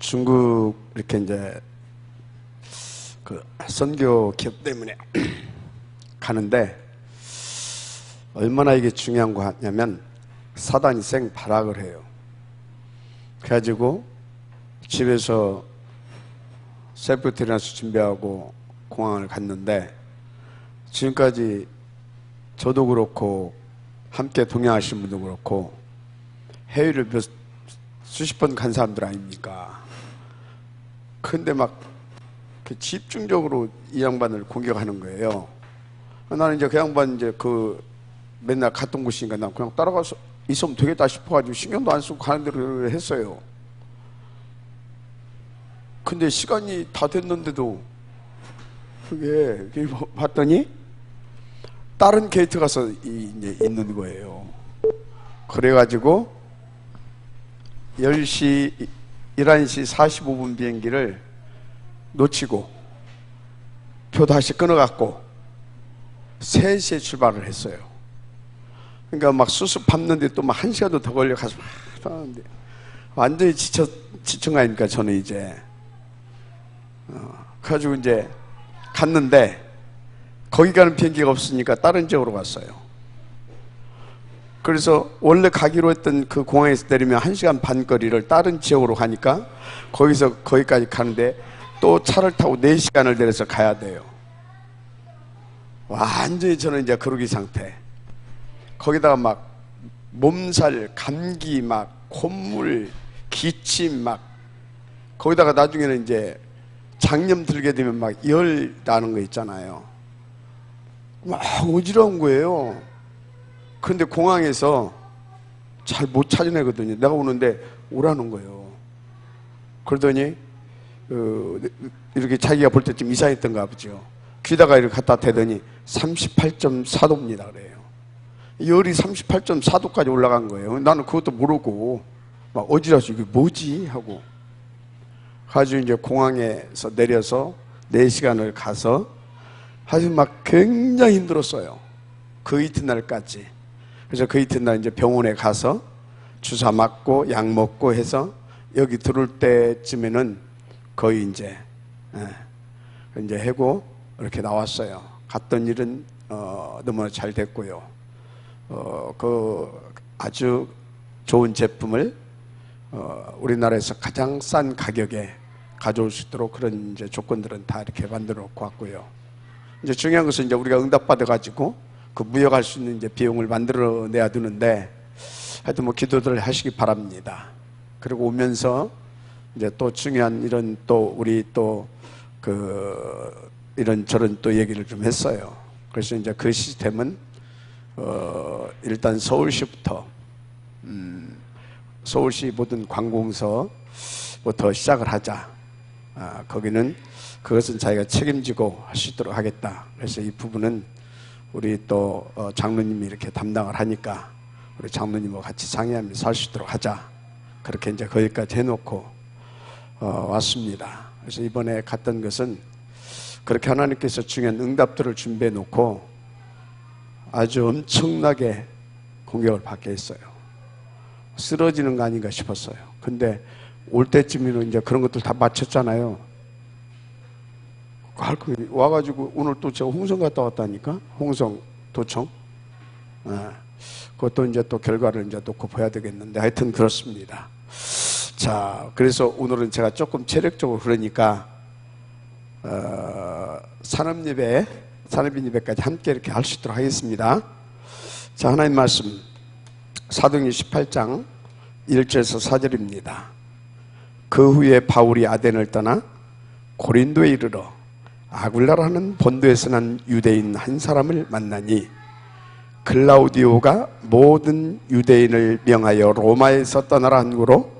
중국 이렇게 이제 그 선교 기업 때문에 가는데 얼마나 이게 중요한 거 같냐면 사단이 생발악을 해요. 그래가지고 집에서 셀프트레이너스 준비하고 공항을 갔는데 지금까지 저도 그렇고 함께 동행하신 분도 그렇고 해외를 수십 번 간 사람들 아닙니까? 근데 막 집중적으로 이 양반을 공격하는 거예요. 나는 이제 그 양반 이제 그 맨날 갔던 곳이니까 난 그냥 따라가서 있으면 되겠다 싶어가지고 신경도 안 쓰고 가는 대로 했어요. 근데 시간이 다 됐는데도 그게 봤더니 다른 게이트 가서 이제 있는 거예요. 그래가지고 11시 45분 비행기를 놓치고 표 다시 끊어갖고 3시에 출발을 했어요. 그러니까 막 수습 밟는데 또 막 1시간도 더 걸려가지고 하는데 완전히 지친 거 아닙니까 저는 이제. 그래가지고 이제 갔는데 거기 가는 비행기가 없으니까 다른 지역으로 갔어요. 그래서 원래 가기로 했던 그 공항에서 내리면 1시간 반 거리를 다른 지역으로 가니까 거기서 거기까지 가는데 또 차를 타고 4시간을 내려서 가야 돼요. 완전히 저는 이제 그러기 상태. 거기다가 막 몸살, 감기, 막 콧물, 기침 막 거기다가 나중에는 이제 장염 들게 되면 막 열 나는 거 있잖아요. 막 어지러운 거예요. 근데 공항에서 잘 못 찾아내거든요. 내가 오는데 오라는 거예요. 그러더니 이렇게 자기가 볼 때쯤 이상했던가 보죠. 귀다가 이렇게 갖다 대더니 38.4도입니다 그래요. 열이 38.4도까지 올라간 거예요. 나는 그것도 모르고 막 어지러워서 이게 뭐지 하고 가지고 이제 공항에서 내려서 4시간을 가서 아주 막 굉장히 힘들었어요. 그 이튿날까지. 그래서 그 이튿날 이제 병원에 가서 주사 맞고 약 먹고 해서 여기 들어올 때쯤에는 거의 이제 해고 이렇게 나왔어요. 갔던 일은 너무나 잘 됐고요. 그 아주 좋은 제품을 우리나라에서 가장 싼 가격에 가져올 수 있도록 그런 이제 조건들은 다 이렇게 만들어 놓고 왔고요. 이제 중요한 것은 이제 우리가 응답받아가지고 그 무역할 수 있는 이제 비용을 만들어 내야 되는데 하여튼 뭐 기도들 하시기 바랍니다. 그리고 오면서 이제 또 중요한 이런 또 우리 또 그 이런 저런 또 얘기를 좀 했어요. 그래서 이제 그 시스템은 일단 서울시부터 서울시 모든 관공서부터 시작을 하자. 거기는 그것은 자기가 책임지고 할 수 있도록 하겠다. 그래서 이 부분은 우리 또 장로님이 이렇게 담당을 하니까 우리 장로님과 같이 상의하면서 할 수 있도록 하자. 그렇게 이제 거기까지 해놓고 왔습니다. 그래서 이번에 갔던 것은 그렇게 하나님께서 중요한 응답들을 준비해 놓고 아주 엄청나게 공격을 받게 했어요. 쓰러지는 거 아닌가 싶었어요. 근데 올 때쯤에는 이제 그런 것들 다 마쳤잖아요. 와가지고 오늘 또 제가 홍성 갔다 왔다니까? 홍성 도청. 그것도 이제 또 결과를 이제 놓고 봐야 되겠는데 하여튼 그렇습니다. 자, 그래서 오늘은 제가 조금 체력적으로 그러니까 산업예배까지 함께 이렇게 할 수 있도록 하겠습니다. 자, 하나님 말씀 사도행전 18장 1절에서 4절입니다. 그 후에 바울이 아덴을 떠나 고린도에 이르러 아굴라라는 본도에서 난 유대인 한 사람을 만나니 글라우디오가 모든 유대인을 명하여 로마에서 떠나라 한 고로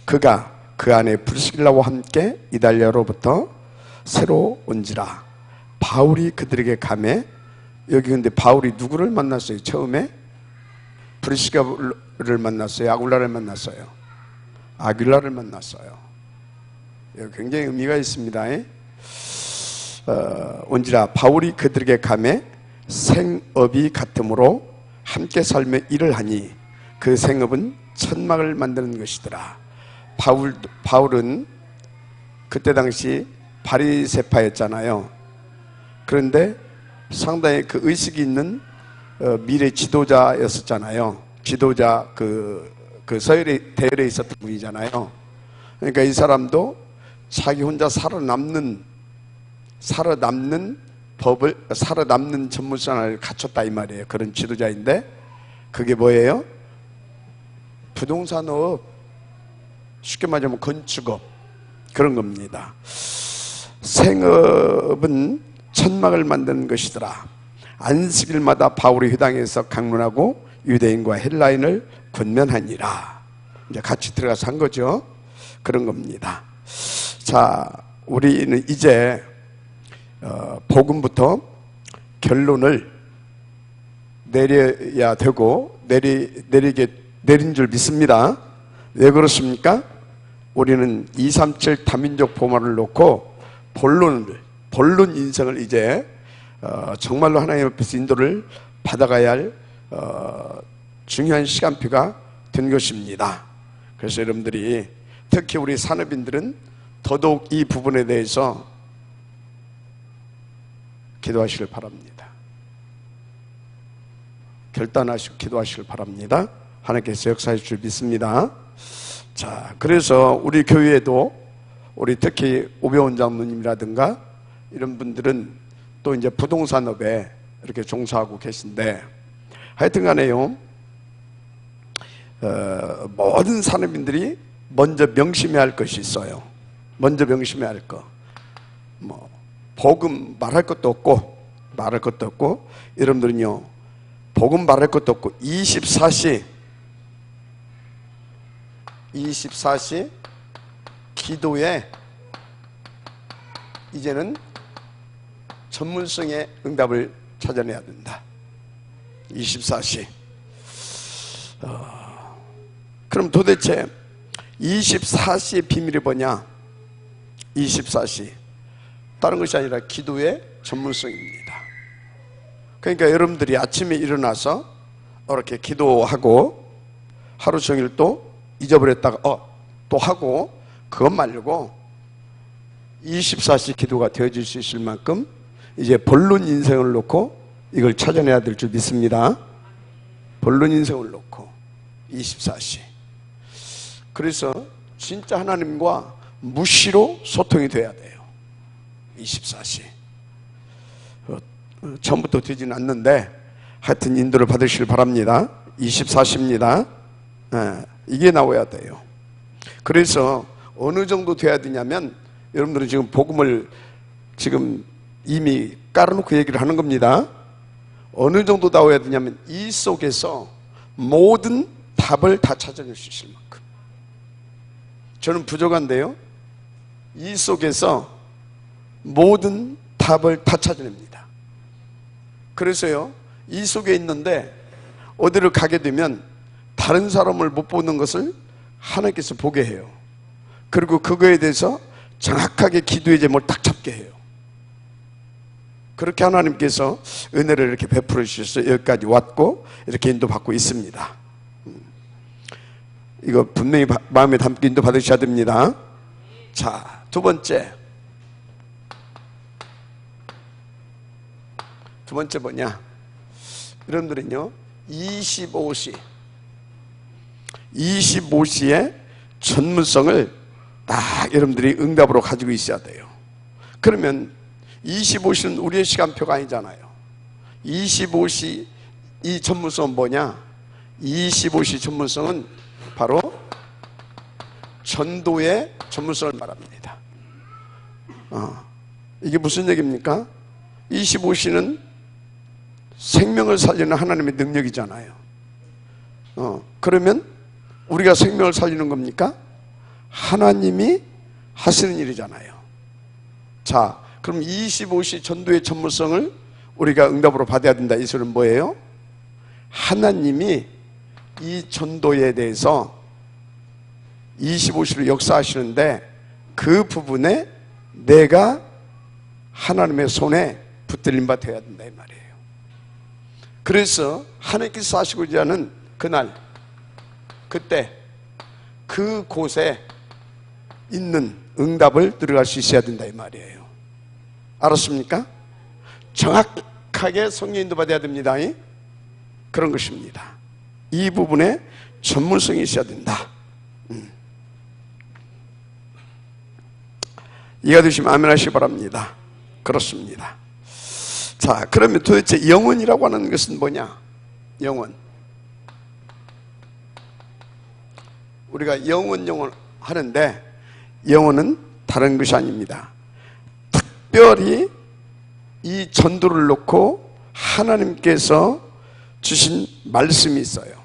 그가 그 안에 브리스길라와 함께 이달리아로부터 새로 온지라. 바울이 그들에게 가매 여기 근데 바울이 누구를 만났어요? 처음에 브리스길라를 만났어요? 아굴라를 만났어요? 아굴라를 만났어요. 굉장히 의미가 있습니다. 온지라 바울이 그들에게 가매 생업이 같으므로 함께 살며 일을 하니 그 생업은 천막을 만드는 것이더라. 바울은 그때 당시 바리새파였잖아요. 그런데 상당히 그 의식이 있는 미래 지도자였었잖아요. 지도자 그 서열에 대열에 있었던 분이잖아요. 그러니까 이 사람도 자기 혼자 살아남는 전문성을 갖췄다 이 말이에요. 그런 지도자인데 그게 뭐예요? 부동산업, 쉽게 말하면 건축업, 그런 겁니다. 생업은 천막을 만드는 것이더라. 안식일마다 바울이 회당에서 강론하고 유대인과 헬라인을 권면하니라. 이제 같이 들어가서 한 거죠. 그런 겁니다. 자, 우리는 이제 복음부터 결론을 내려야 되고 내린 줄 믿습니다. 왜 그렇습니까? 우리는 237 다민족 보말을 놓고 본론 인생을 이제 정말로 하나님 앞에서 인도를 받아가야 할 중요한 시간표가 된 것입니다. 그래서 여러분들이 특히 우리 산업인들은 더더욱 이 부분에 대해서 기도하시길 바랍니다. 결단하시고 기도하시길 바랍니다. 하나님께서 역사해 주실 믿습니다. 자, 그래서 우리 교회에도 우리 특히 오배원 장로님이라든가 이런 분들은 또 이제 부동산업에 이렇게 종사하고 계신데 하여튼 간에요, 모든 산업인들이 먼저 명심해야 할 것이 있어요. 먼저 명심해야 할 거. 복음 말할 것도 없고, 여러분들은요, 복음 말할 것도 없고, 24시 기도에 이제는 전문성의 응답을 찾아내야 된다. 24시. 그럼 도대체 24시의 비밀이 뭐냐? 24시. 다른 것이 아니라 기도의 전문성입니다. 그러니까 여러분들이 아침에 일어나서 이렇게 기도하고 하루 종일 또 잊어버렸다가 또 하고, 그것 말고 24시 기도가 되어질 수 있을 만큼 이제 본론 인생을 놓고 이걸 찾아내야 될 줄 믿습니다. 본론 인생을 놓고 24시. 그래서 진짜 하나님과 무시로 소통이 돼야 돼요. 24시. 처음부터 되지는 않는데 하여튼 인도를 받으시길 바랍니다. 24시입니다. 이게 나와야 돼요. 그래서 어느 정도 돼야 되냐면, 여러분들은 지금 복음을 지금 이미 깔아놓고 얘기를 하는 겁니다. 어느 정도 나와야 되냐면 이 속에서 모든 답을 다 찾아낼 수 있을 만큼. 저는 부족한데요, 이 속에서 모든 답을 다 찾아냅니다. 그래서요, 이 속에 있는데 어디를 가게 되면 다른 사람을 못 보는 것을 하나님께서 보게 해요. 그리고 그거에 대해서 정확하게 기도의 제목을 딱 잡게 해요. 그렇게 하나님께서 은혜를 이렇게 베풀어 주셔서 여기까지 왔고 이렇게 인도받고 있습니다. 이거 분명히 마음에 담고 인도 받으셔야 됩니다. 자, 두 번째 뭐냐? 여러분들은요, 25시의 전문성을 딱 여러분들이 응답으로 가지고 있어야 돼요. 그러면 25시는 우리의 시간표가 아니잖아요. 25시 이 전문성은 뭐냐? 25시 전문성은 바로 전도의 전문성을 말합니다. 이게 무슨 얘기입니까? 25시는 생명을 살리는 하나님의 능력이잖아요. 그러면 우리가 생명을 살리는 겁니까? 하나님이 하시는 일이잖아요. 자, 그럼 25시 전도의 전문성을 우리가 응답으로 받아야 된다. 이 소리는 뭐예요? 하나님이 이 전도에 대해서 25시로 역사하시는데 그 부분에 내가 하나님의 손에 붙들림 바 되어야 된다 이 말이에요. 그래서 하나님께서 하시고자 하는 그날, 그때, 그곳에 있는 응답을 들어갈 수 있어야 된다 이 말이에요. 알았습니까? 정확하게 성령 인도받아야 됩니다. 그런 것입니다. 이 부분에 전문성이 있어야 된다. 이해가 되시면 아멘 하시기 바랍니다. 그렇습니다. 자, 그러면 도대체 영혼이라고 하는 것은 뭐냐? 영혼. 우리가 영혼 하는데 영혼은 다른 것이 아닙니다. 특별히 이 전도를 놓고 하나님께서 주신 말씀이 있어요.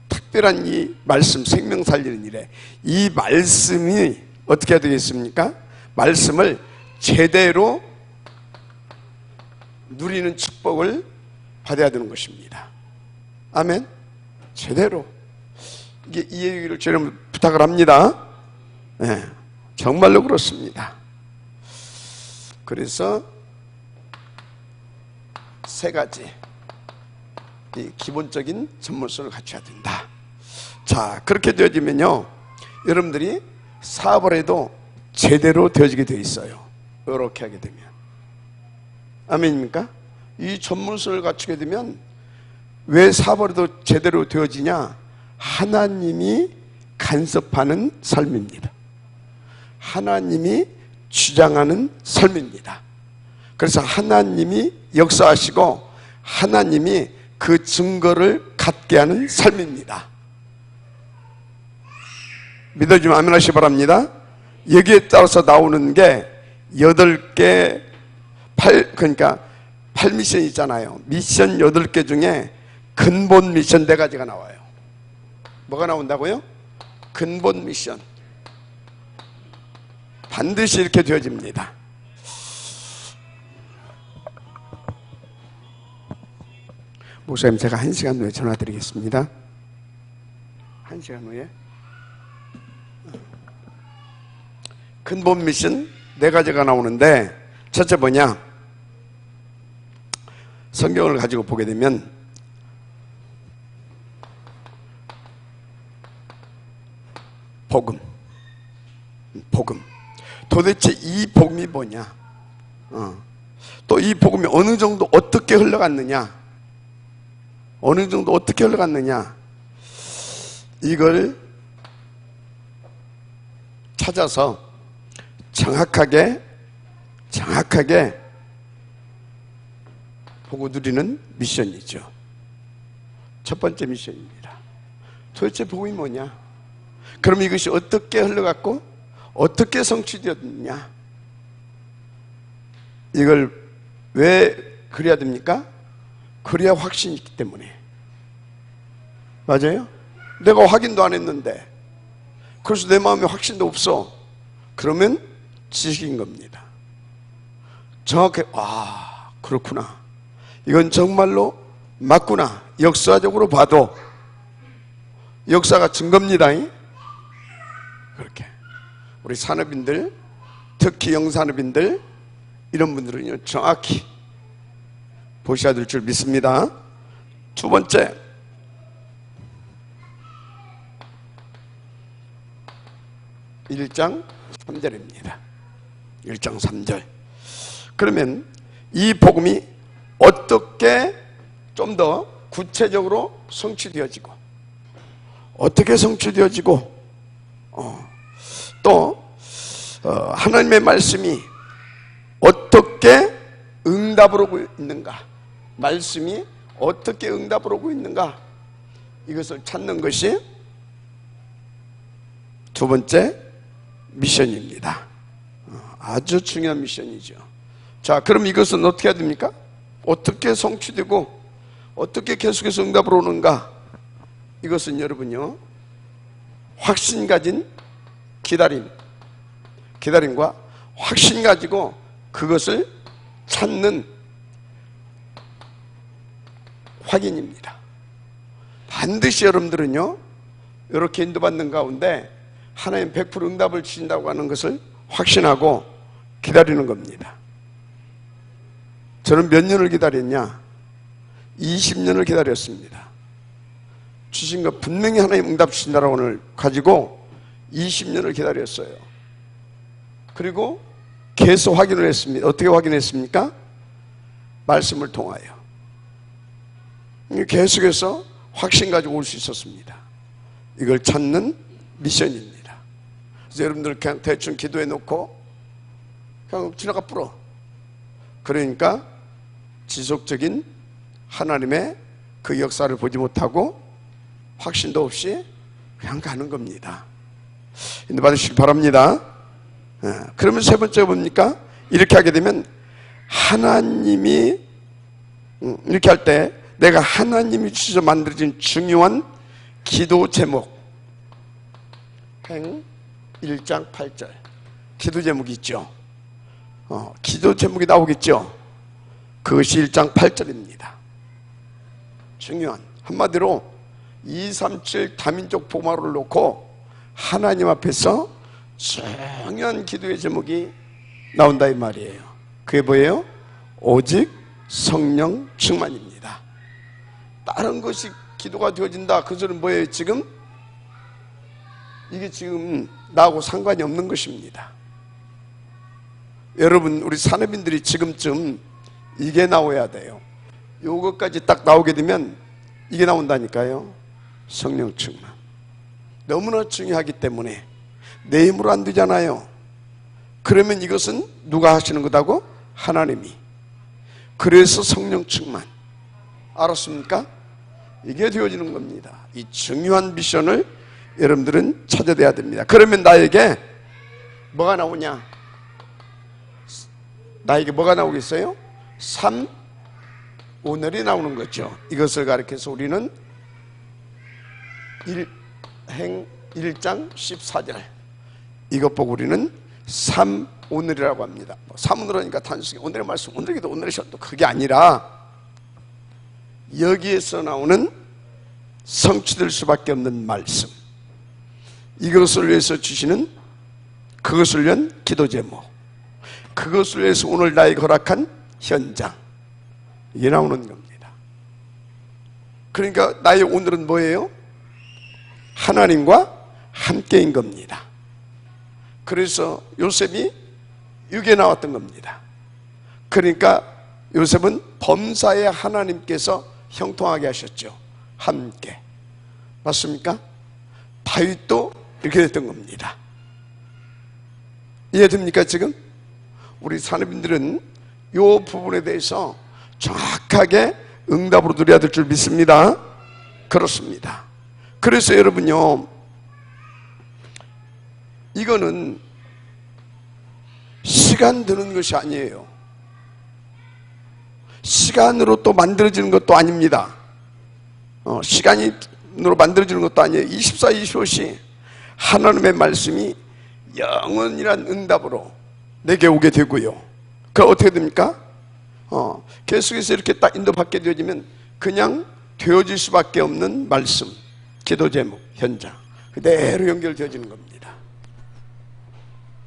특별한 이 말씀, 생명 살리는 일에 이 말씀이 어떻게 해야 되겠습니까? 말씀을 제대로 누리는 축복을 받아야 되는 것입니다. 아멘. 제대로 이게 이해를 저는 부탁을 합니다. 네, 정말로 그렇습니다. 그래서 세 가지 이 기본적인 전문성을 갖춰야 된다. 자, 그렇게 되어지면요, 여러분들이 사업을 해도 제대로 되어지게 되어 있어요. 이렇게 하게 되면. 아멘입니까? 이 전문성을 갖추게 되면 왜 사업을 해도 제대로 되어지냐? 하나님이 간섭하는 삶입니다. 하나님이 주장하는 삶입니다. 그래서 하나님이 역사하시고 하나님이 그 증거를 갖게 하는 삶입니다. 믿어주면 아멘 하시기 바랍니다. 여기에 따라서 나오는 게 8개, 그러니까 8미션이 있잖아요. 미션 8개 중에 근본 미션 4가지가 나와요. 뭐가 나온다고요? 근본 미션. 반드시 이렇게 되어집니다. 목사님, 제가 1시간 후에 전화 드리겠습니다. 1시간 후에. 근본 미션 4가지가 나오는데, 첫째 뭐냐? 성경을 가지고 보게 되면 복음. 도대체 이 복음이 뭐냐? 또 이 복음이 어느 정도 어떻게 흘러갔느냐? 어느 정도 어떻게 흘러갔느냐? 이걸 찾아서 정확하게 보고 누리는 미션이죠. 첫 번째 미션입니다. 도대체 복음이 뭐냐? 그럼 이것이 어떻게 흘러갔고 어떻게 성취되었느냐? 이걸 왜 그래야 됩니까? 그래야 확신이 있기 때문에. 맞아요? 내가 확인도 안 했는데, 그래서 내 마음에 확신도 없어. 그러면 지식인 겁니다. 정확히 그렇구나, 이건 정말로 맞구나, 역사적으로 봐도 역사가 증거입니다. 그렇게 우리 산업인들, 특히 영산업인들, 이런 분들은요 정확히 보셔야 될 줄 믿습니다. 두 번째, (1장 3절입니다) 1장 3절. 그러면 이 복음이 어떻게 좀 더 구체적으로 성취되어지고, 어떻게 성취되어지고, 또 하나님의 말씀이 어떻게 응답을 오고 있는가, 말씀이 어떻게 응답을 오고 있는가, 이것을 찾는 것이 두 번째 미션입니다. 아주 중요한 미션이죠. 자, 그럼 이것은 어떻게 해야 됩니까? 어떻게 성취되고 어떻게 계속해서 응답을 오는가? 이것은 여러분요, 확신 가진 기다림과 확신 가지고 그것을 찾는 확인입니다. 반드시 여러분들은요, 이렇게 인도받는 가운데 하나님 100% 응답을 주신다고 하는 것을 확신하고 기다리는 겁니다. 저는 몇 년을 기다렸냐? 20년을 기다렸습니다. 주신 것 분명히 하나님 응답 주신다라고 오늘 가지고 20년을 기다렸어요. 그리고 계속 확인을 했습니다. 어떻게 확인했습니까? 말씀을 통하여. 계속해서 확신 가지고 올 수 있었습니다. 이걸 찾는 미션입니다. 그래서 여러분들 그냥 대충 기도해 놓고 그냥 지나가 뿌려. 그러니까 지속적인 하나님의 그 역사를 보지 못하고 확신도 없이 그냥 가는 겁니다. 인도 받으시기 바랍니다. 그러면 세 번째가 뭡니까? 이렇게 하게 되면 하나님이 이렇게 할 때 내가 하나님이 주셔서 만들어진 중요한 기도 제목 행 1장 8절 기도 제목이 있죠. 기도 제목이 나오겠죠. 그것이 1장 8절입니다. 중요한 한마디로 237 다민족 복마루를 놓고 하나님 앞에서 중요한 기도의 제목이 나온다 이 말이에요. 그게 뭐예요? 오직 성령 충만입니다. 다른 것이 기도가 되어진다 그 소리는 뭐예요? 지금 이게 지금 나하고 상관이 없는 것입니다. 여러분 우리 산업인들이 지금쯤 이게 나와야 돼요. 요것까지 딱 나오게 되면 이게 나온다니까요. 성령 충만. 너무나 중요하기 때문에 내 힘으로 안 되잖아요. 그러면 이것은 누가 하시는 거다고? 하나님이. 그래서 성령 충만. 알았습니까? 이게 되어지는 겁니다. 이 중요한 미션을 여러분들은 찾아내야 됩니다. 그러면 나에게 뭐가 나오냐? 나에게 뭐가 나오겠어요? 3, 오늘이 나오는 거죠. 이것을 가리켜서 우리는 행 1장 14절 이것 보고 우리는 3, 오늘이라고 합니다. 3, 오늘이니까 단순히 오늘의 말씀, 오늘의 기도, 오늘의 시간도 그게 아니라 여기에서 나오는 성취될 수밖에 없는 말씀, 이것을 위해서 주시는 그것을 위한 기도 제목, 그것을 위해서 오늘 나에게 허락한 현장, 이게 나오는 겁니다. 그러니까 나의 오늘은 뭐예요? 하나님과 함께인 겁니다. 그래서 요셉이 이게 나왔던 겁니다. 그러니까 요셉은 범사에 하나님께서 형통하게 하셨죠. 함께. 맞습니까? 다윗도 이렇게 됐던 겁니다. 이해됩니까 지금? 우리 산업인들은 이 부분에 대해서 정확하게 응답으로 드려야 될 줄 믿습니다. 그렇습니다. 그래서 여러분요, 이거는 시간 드는 것이 아니에요. 시간으로 또 만들어지는 것도 아닙니다. 시간으로 만들어지는 것도 아니에요. 24, 25시 하나님의 말씀이 영원이란 응답으로 내게 오게 되고요. 그 어떻게 됩니까? 계속해서 이렇게 딱 인도받게 되어지면 그냥 되어질 수밖에 없는 말씀, 기도 제목, 현장 그대로 연결되어지는 겁니다.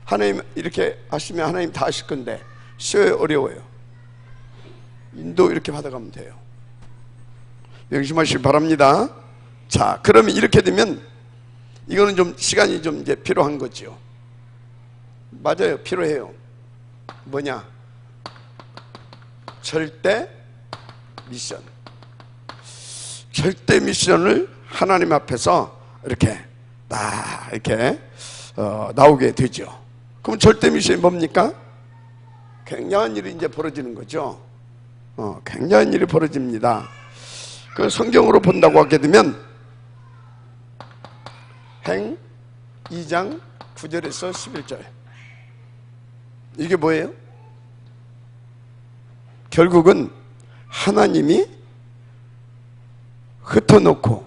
하나님 이렇게 하시면 하나님 다 하실 건데 쉬워요? 어려워요? 인도 이렇게 받아가면 돼요. 명심하시기 바랍니다. 자, 그러면 이렇게 되면 이거는 좀 시간이 좀 이제 필요한 거죠. 맞아요, 필요해요. 뭐냐? 절대 미션. 절대 미션을 하나님 앞에서 이렇게 딱 이렇게 나오게 되죠. 그럼 절대 미션이 뭡니까? 굉장한 일이 이제 벌어지는 거죠. 굉장한 일이 벌어집니다. 그 성경으로 본다고 하게 되면 행 2장 9절에서 11절 이게 뭐예요? 결국은 하나님이 흩어놓고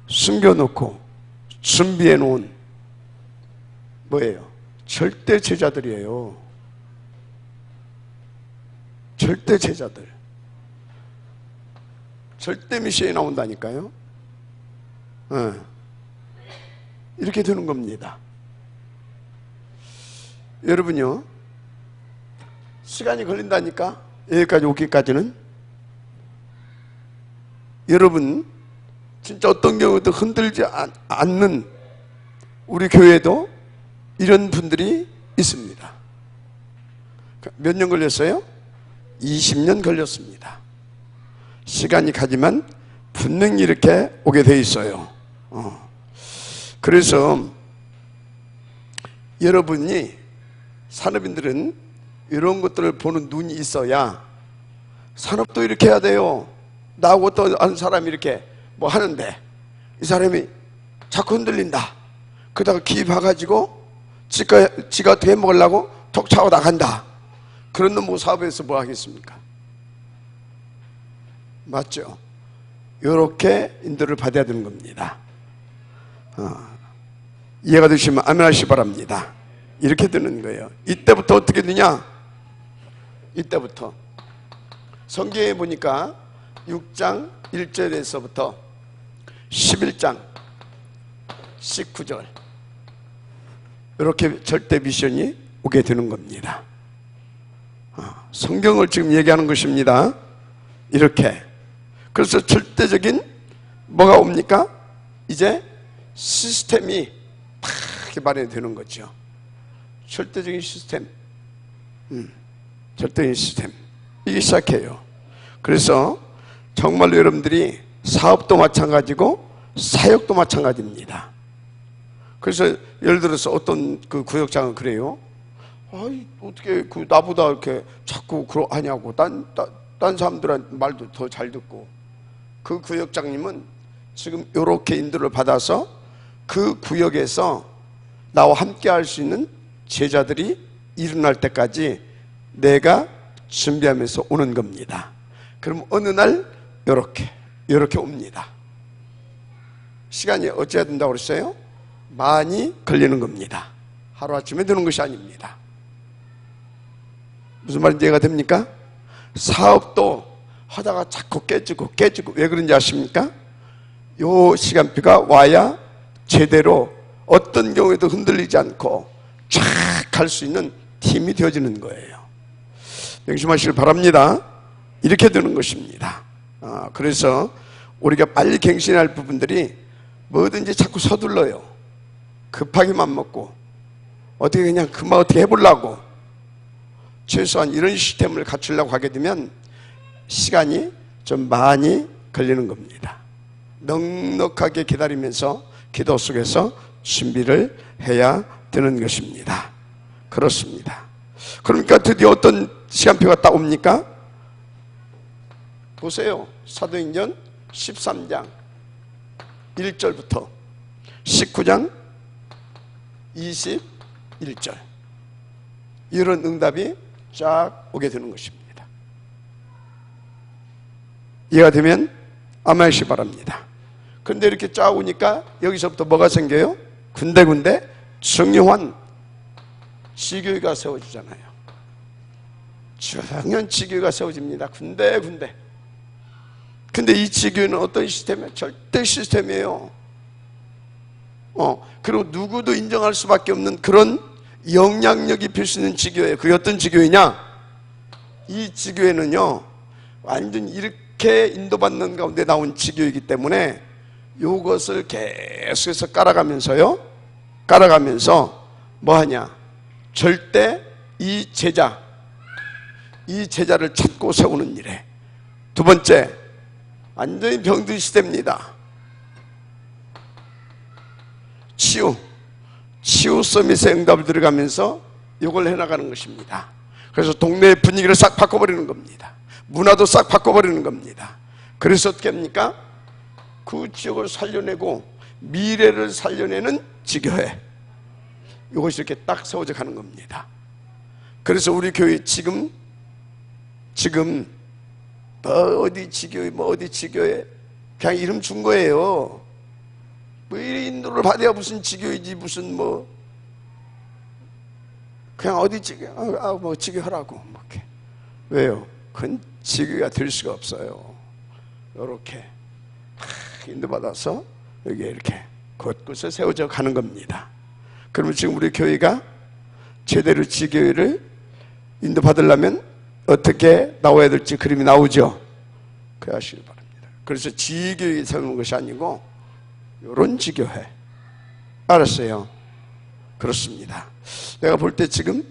숨겨놓고 준비해놓은 뭐예요? 절대 제자들이에요. 절대 제자들. 절대 미션이 나온다니까요. 이렇게 되는 겁니다. 여러분요, 시간이 걸린다니까. 여기까지 오기까지는 여러분 진짜 어떤 경우도 흔들지 않는 우리 교회에도 이런 분들이 있습니다. 몇 년 걸렸어요? 20년 걸렸습니다. 시간이 가지만 분명히 이렇게 오게 돼 있어요. 그래서 여러분이, 산업인들은 이런 것들을 보는 눈이 있어야, 산업도 이렇게 해야 돼요. 나하고 또 아는 사람이 이렇게 뭐 하는데 이 사람이 자꾸 흔들린다. 그러다가 기 봐가지고 지가 어떻게 먹으려고 톡 차고 나간다. 그런 놈 뭐 사업에서 뭐 하겠습니까? 맞죠? 이렇게 인도를 받아야 되는 겁니다. 이해가 되시면 아멘 하시기 바랍니다. 이렇게 되는 거예요. 이때부터 어떻게 되냐? 이때부터 성경에 보니까 6장 1절에서부터 11장 19절 이렇게 절대 미션이 오게 되는 겁니다. 성경을 지금 얘기하는 것입니다. 이렇게. 그래서 절대적인 뭐가 옵니까? 이제 시스템이 딱 개발이 되는 거죠. 절대적인 시스템, 절대적인 시스템, 이게 시작해요. 그래서 정말로 여러분들이 사업도 마찬가지고 사역도 마찬가지입니다. 그래서 예를 들어서 어떤 그 구역장은 그래요. 아이, 어떻게 그 나보다 이렇게 자꾸 하냐고. 딴 사람들한테 말도 더 잘 듣고. 그 구역장님은 지금 이렇게 인도를 받아서 그 구역에서 나와 함께 할 수 있는 제자들이 일어날 때까지 내가 준비하면서 오는 겁니다. 그럼 어느 날 이렇게 옵니다. 시간이 어찌해야 된다고 그랬어요? 많이 걸리는 겁니다. 하루아침에 되는 것이 아닙니다. 무슨 말인지 이해가 됩니까? 사업도 하다가 자꾸 깨지고 왜 그런지 아십니까? 요 시간표가 와야 제대로 어떤 경우에도 흔들리지 않고 쫙 갈 수 있는 팀이 되어지는 거예요. 명심하시길 바랍니다. 이렇게 되는 것입니다. 그래서 우리가 빨리 갱신할 부분들이 뭐든지 자꾸 서둘러요. 급하게만 먹고 어떻게 그냥 금방 어떻게 해보려고, 최소한 이런 시스템을 갖추려고 하게 되면 시간이 좀 많이 걸리는 겁니다. 넉넉하게 기다리면서 기도 속에서 준비를 해야 되는 것입니다. 그렇습니다. 그러니까 드디어 어떤 시간표가 딱 옵니까? 보세요. 사도행전 13장 1절부터 19장 21절 이런 응답이 쫙 오게 되는 것입니다. 이해가 되면 아멘 하시기 바랍니다. 그런데 이렇게 쫙 오니까 여기서부터 뭐가 생겨요? 군데군데 중요한 지교회가 세워지잖아요. 중요한 지교회가 세워집니다. 군데군데. 근데 이 지교회는 어떤 시스템이에요? 절대 시스템이에요. 그리고 누구도 인정할 수밖에 없는 그런 영향력이 필 수 있는 지교회예요. 그게 어떤 지교회냐? 이 지교회는요, 완전 이렇게 인도받는 가운데 나온 지교회이기 때문에 이것을 계속해서 깔아가면서 뭐하냐? 절대 이 제자를 찾고 세우는 일에. 두 번째, 완전히 병든 시대입니다. 치유 서밋의 응답을 들어가면서 이걸 해나가는 것입니다. 그래서 동네의 분위기를 싹 바꿔버리는 겁니다. 문화도 싹 바꿔버리는 겁니다. 그래서 어떻게 합니까? 그 지역을 살려내고 미래를 살려내는 지교회, 이것이 이렇게 딱 세워져 가는 겁니다. 그래서 우리 교회 지금 어디 지교회 그냥 이름 준 거예요. 뭐 인도를 받아야 무슨 지교회지, 무슨 뭐 그냥 어디 지교 뭐 지교하라고 뭐 이렇게. 왜요? 그건 지교가 될 수가 없어요. 이렇게 인도받아서 여기 이렇게 곳곳에 세워져 가는 겁니다. 그러면 지금 우리 교회가 제대로 지교회를 인도받으려면 어떻게 나와야 될지 그림이 나오죠. 그래야 하시길 바랍니다. 그래서 지교회 세우는 것이 아니고 이런 지교회, 알았어요. 그렇습니다. 내가 볼 때 지금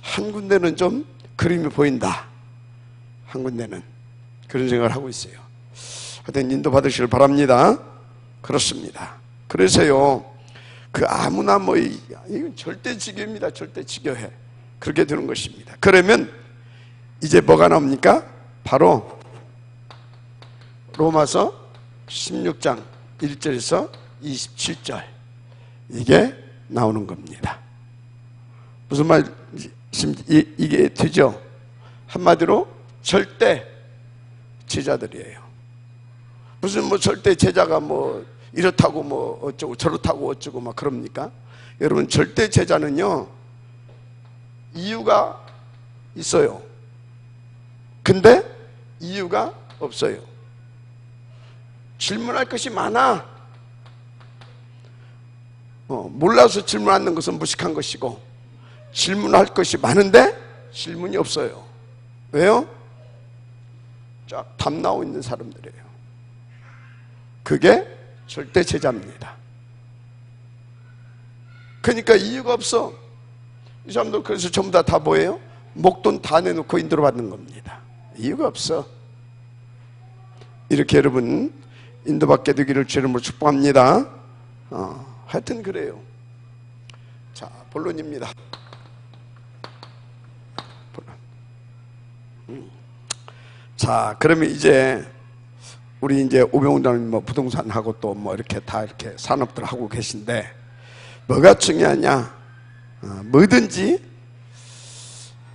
한 군데는 좀 그림이 보인다. 한 군데는 그런 생각을 하고 있어요. 하여튼 인도 받으시길 바랍니다. 그렇습니다. 그래서요, 그 아무나 뭐 이건 절대 지교입니다. 절대 지교해. 그렇게 되는 것입니다. 그러면 이제 뭐가 나옵니까? 바로 로마서 16장 1절에서 27절 이게 나오는 겁니다. 무슨 말인지 이게 되죠? 한마디로 절대 제자들이에요. 무슨 뭐 절대 제자가 뭐 이렇다고 뭐 어쩌고 저렇다고 어쩌고 막 그럽니까? 여러분, 절대 제자는요 이유가 있어요. 근데 이유가 없어요. 질문할 것이 많아. 몰라서 질문하는 것은 무식한 것이고, 질문할 것이 많은데 질문이 없어요. 왜요? 쫙 답 나오고 있는 사람들이에요. 그게 절대 제자입니다. 그러니까 이유가 없어. 이 사람들 그래서 전부 다 뭐예요? 목돈 다 내놓고 인도를 받는 겁니다. 이유가 없어. 이렇게 여러분 인도받게 되기를 주의 이름으로 축복합니다. 하여튼 그래요. 자, 본론입니다. 자, 그러면 이제 우리 이제 오병훈장님 뭐 부동산하고 또 뭐 이렇게 다 이렇게 산업들 하고 계신데, 뭐가 중요하냐? 뭐든지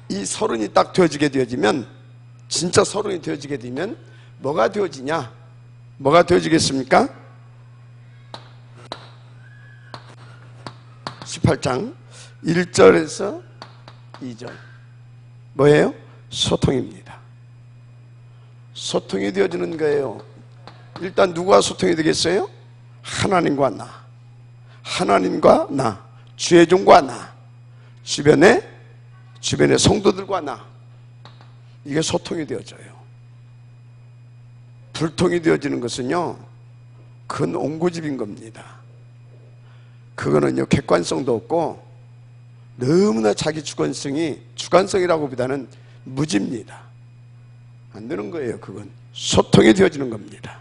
이 서른이 딱 되어지면, 진짜 서른이 되어지게 되면 뭐가 되어지냐? 뭐가 되어지겠습니까? 18장 1절에서 2절 뭐예요? 소통입니다. 소통이 되어지는 거예요. 일단 누가 소통이 되겠어요? 하나님과 나, 하나님과 나, 주의 종과 나, 주변의 성도들과 나, 이게 소통이 되어져요. 불통이 되어지는 것은요, 그건 옹고집인 겁니다. 그거는요, 객관성도 없고 너무나 자기 주관성이라고 보다는 무지입니다. 안 되는 거예요. 그건 소통이 되어지는 겁니다.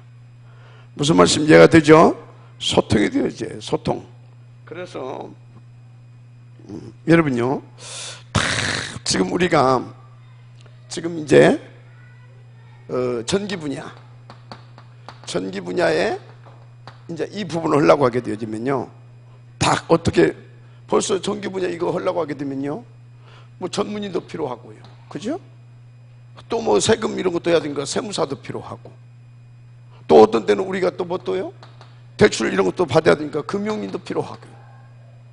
무슨 말씀 이해가 되죠? 소통이 되어져요. 소통. 그래서 여러분요, 지금 우리가 지금 이제 전기 분야에 이제 이 부분을 하려고 하게 되어지면요, 딱 어떻게 벌써 전기 분야 이거 하려고 하게 되면요, 뭐 전문의도 필요하고요, 그죠? 또 뭐 세금 이런 것도 해야 되니까 세무사도 필요하고, 또 어떤 때는 우리가 또 뭐 또요, 대출 이런 것도 받아야 되니까 금융인도 필요하고,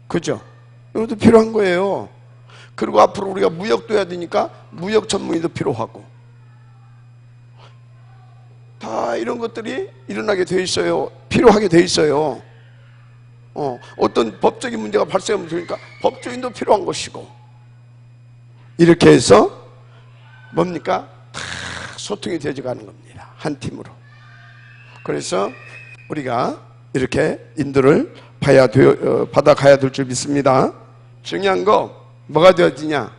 그죠? 이것도 필요한 거예요. 그리고 앞으로 우리가 무역도 해야 되니까 무역 전문의도 필요하고, 다 이런 것들이 일어나게 돼 있어요. 필요하게 돼 있어요. 어떤 법적인 문제가 발생하면 되니까 법조인도 필요한 것이고, 이렇게 해서 뭡니까? 다 소통이 되어져 가는 겁니다. 한 팀으로. 그래서 우리가 이렇게 인도를 받아가야 될 줄 믿습니다. 중요한 거 뭐가 되어지냐?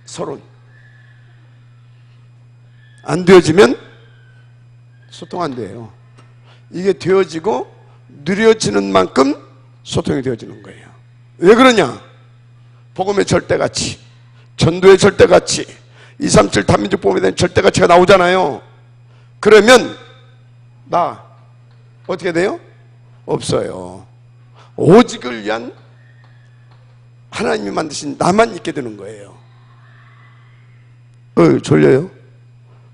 서론. 안 되어지면 소통 안 돼요. 이게 되어지고 누려지는 만큼 소통이 되어지는 거예요. 왜 그러냐? 복음의 절대가치, 전도의 절대가치, 237 단민족 복음에 대한 절대가치가 나오잖아요. 그러면 나 어떻게 돼요? 없어요. 오직을 위한 하나님이 만드신 나만 있게 되는 거예요. 졸려요?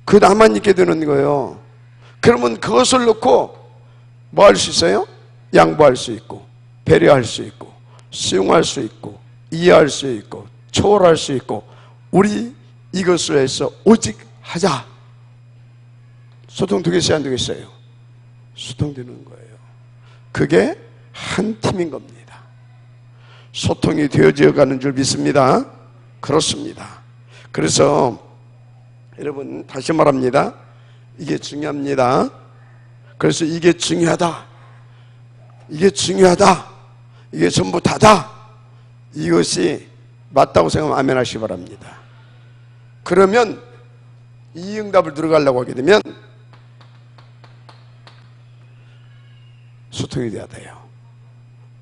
그 나만 있게 되는 거예요. 그러면 그것을 놓고 뭐 할 수 있어요? 양보할 수 있고, 배려할 수 있고, 수용할 수 있고, 이해할 수 있고, 초월할 수 있고, 우리 이것을 해서 오직 하자. 소통 되겠어요? 안 되겠어요? 소통되는 거예요. 그게 한 팀인 겁니다. 소통이 되어져 가는 줄 믿습니다. 그렇습니다. 그래서 여러분 다시 말합니다. 이게 중요합니다. 그래서 이게 중요하다, 이게 중요하다, 이게 전부 다다, 이것이 맞다고 생각하면 아멘 하시기 바랍니다. 그러면 이 응답을 들어가려고 하게 되면 소통이 돼야 돼요.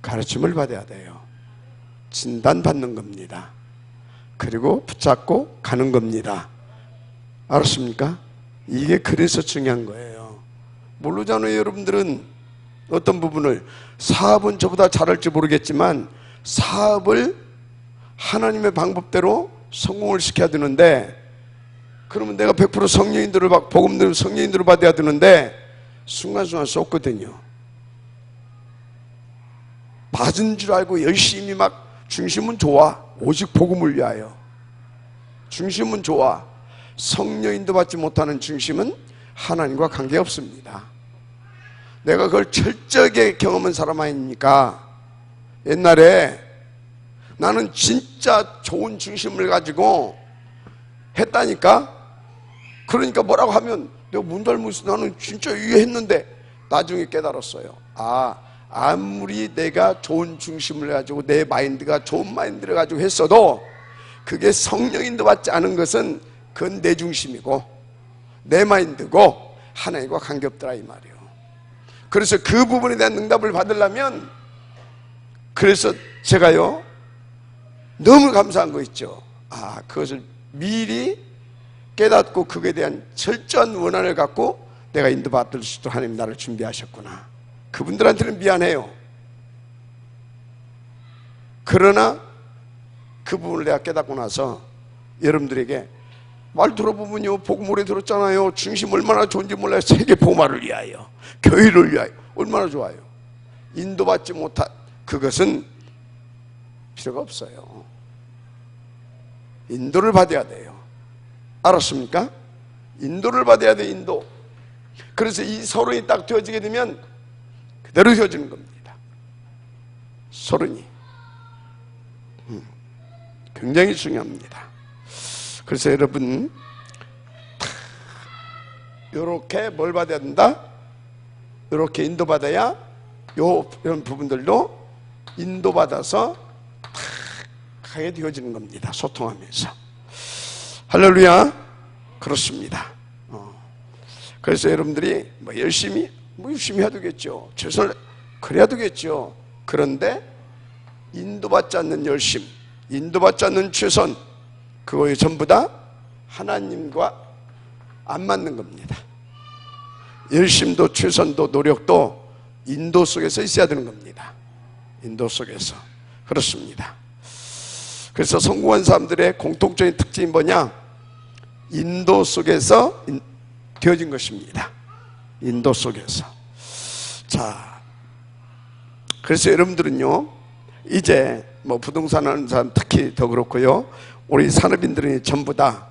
가르침을 받아야 돼요. 진단받는 겁니다. 그리고 붙잡고 가는 겁니다. 알았습니까? 이게 그래서 중요한 거예요. 모르잖아요. 여러분들은 어떤 부분을, 사업은 저보다 잘할지 모르겠지만 사업을 하나님의 방법대로 성공을 시켜야 되는데, 그러면 내가 100% 성령인들을 복음 들으면 성령인들을 받아야 되는데 순간순간 쏟거든요. 받은 줄 알고 열심히 막, 중심은 좋아, 오직 복음을 위하여. 중심은 좋아. 성령인도 받지 못하는 중심은 하나님과 관계없습니다. 내가 그걸 철저하게 경험한 사람 아닙니까? 옛날에 나는 진짜 좋은 중심을 가지고 했다니까. 그러니까 뭐라고 하면 내가 뭔 잘못했어, 나는 진짜 이해했는데 나중에 깨달았어요. 아무리 내가 좋은 중심을 가지고 내 마인드가 좋은 마인드를 가지고 했어도 그게 성령인도 받지 않은 것은 그건 내 중심이고 내 마인드고 하나님과 관계없더라 이 말이에요. 그래서 그 부분에 대한 응답을 받으려면, 그래서 제가요 너무 감사한 거 있죠. 그것을 미리 깨닫고 그거에 대한 철저한 원한을 갖고 내가 인도받을 수 있도록 하나님 나를 준비하셨구나. 그분들한테는 미안해요. 그러나 그 부분을 내가 깨닫고 나서 여러분들에게 말 들어보면요, 복음 오래 들었잖아요. 중심 얼마나 좋은지 몰라요. 세계 복음화를 위하여, 교회를 위하여. 얼마나 좋아요. 인도받지 못한 그것은 필요가 없어요. 인도를 받아야 돼요. 알았습니까? 인도를 받아야 돼. 인도. 그래서 이 서론이 딱 되어지게 되면 그대로 되어지는 겁니다. 서론이 굉장히 중요합니다. 그래서 여러분, 이렇게 뭘 받아야 된다? 이렇게 인도받아야 이런 부분들도 인도받아서 하게 되어지는 겁니다. 소통하면서. 할렐루야. 그렇습니다. 그래서 여러분들이 열심히 해야 되겠죠. 최선을 그래야 되겠죠. 그런데 인도받지 않는 열심, 인도받지 않는 최선, 그거에 전부 다 하나님과 안 맞는 겁니다. 열심도 최선도 노력도 인도 속에서 있어야 되는 겁니다. 인도 속에서. 그렇습니다. 그래서 성공한 사람들의 공통적인 특징이 뭐냐? 인도 속에서 되어진 것입니다. 인도 속에서. 자, 그래서 여러분들은요, 이제 부동산 하는 사람 특히 더 그렇고요, 우리 산업인들은 전부 다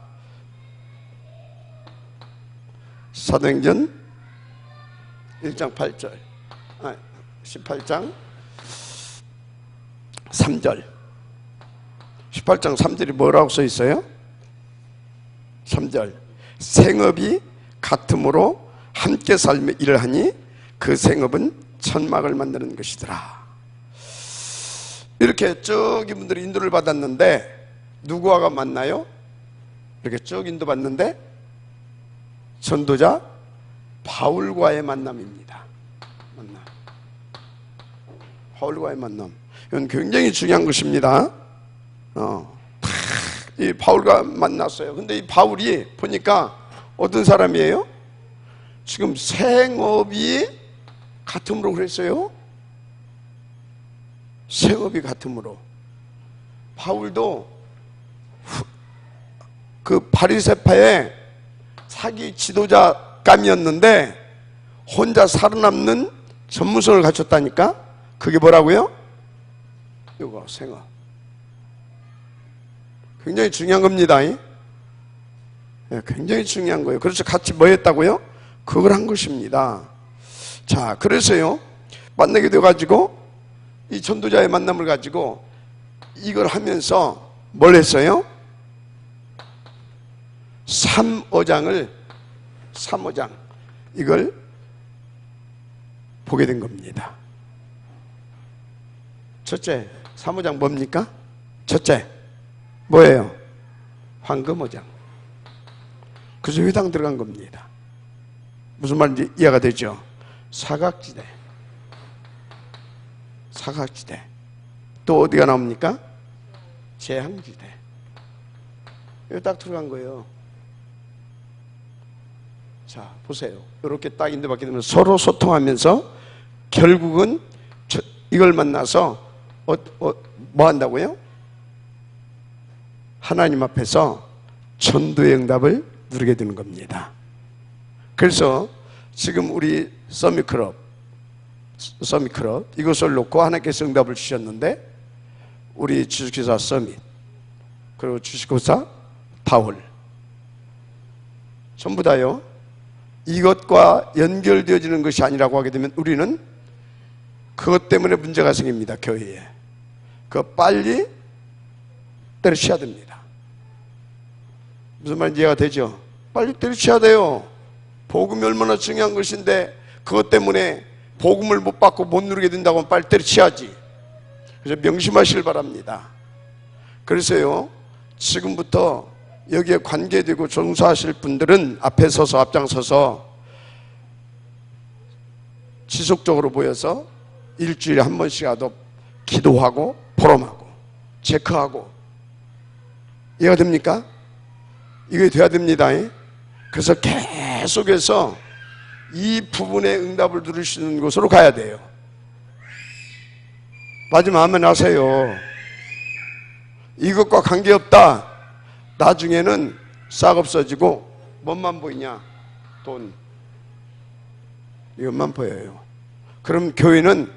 사도행전 1장 8절 18장 3절 18장 3절이 뭐라고 써 있어요? 3절 생업이 같음으로 함께 삶에 일을 하니 그 생업은 천막을 만드는 것이더라. 이렇게 쭉 이분들이 인도를 받았는데 누구와가 만나요? 이렇게 쭉 인도받는데 전도자 바울과의 만남입니다. 바울과의 만남. 이건 굉장히 중요한 것입니다. 이 바울과 만났어요. 근데 이 바울이 보니까 어떤 사람이에요? 지금 생업이 같음으로 그랬어요. 생업이 같음으로. 바울도 그 바리새파의 사기 지도자감이었는데 혼자 살아남는 전문성을 갖췄다니까. 그게 뭐라고요? 이거 생업. 굉장히 중요한 겁니다. 굉장히 중요한 거예요. 그래서 같이 뭐 했다고요? 그걸 한 것입니다. 자, 그래서요, 만나게 돼가지고 이 전도자의 만남을 가지고 이걸 하면서 뭘 했어요? 3어장 이걸 보게 된 겁니다. 첫째, 사무장 뭡니까? 첫째, 뭐예요? 황금어장. 그래서 회당 들어간 겁니다. 무슨 말인지 이해가 되죠? 사각지대. 사각지대. 또 어디가 나옵니까? 재앙지대. 여기 딱 들어간 거예요. 자, 보세요. 이렇게 딱 인도받게 되면 서로 소통하면서 결국은 이걸 만나서 뭐 한다고요? 하나님 앞에서 전도의 응답을 누리게 되는 겁니다. 그래서 지금 우리 서밋클럽 이것을 놓고 하나님께서 응답을 주셨는데, 우리 주식회사 서밋, 그리고 주식회사 다울, 전부 다요, 이것과 연결되어지는 것이 아니라고 하게 되면 우리는 그것 때문에 문제가 생깁니다. 교회에. 그거 빨리 때려쳐야 됩니다. 무슨 말인지 이해가 되죠? 빨리 때려쳐야 돼요. 복음이 얼마나 중요한 것인데 그것 때문에 복음을 못 받고 못 누리게 된다고 하면 빨리 때려쳐야지. 그래서 명심하시길 바랍니다. 그래서요, 지금부터 여기에 관계되고 종사하실 분들은 앞에 서서, 앞장서서 지속적으로 모여서 일주일에 한 번씩이라도 기도하고 포럼하고 체크하고, 이해가 됩니까? 이게 돼야 됩니다. 그래서 계속해서 이 부분의 응답을 누릴 수 있는 곳으로 가야 돼요. 마지막 아멘 하세요. 이것과 관계없다, 나중에는 싹 없어지고 뭔만 보이냐? 돈, 이것만 보여요. 그럼 교회는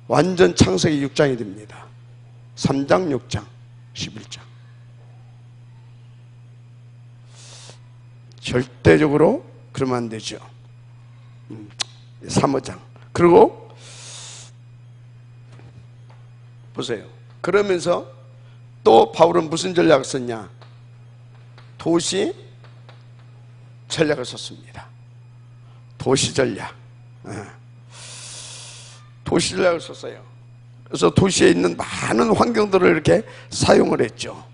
완전 창세기 6장이 됩니다. 3장, 6장, 11장. 절대적으로 그러면 안 되죠. 3호장. 그리고 보세요. 그러면서 또 바울은 무슨 전략을 썼냐? 도시 전략을 썼습니다. 도시 전략. 도시 전략을 썼어요. 그래서 도시에 있는 많은 환경들을 이렇게 사용을 했죠.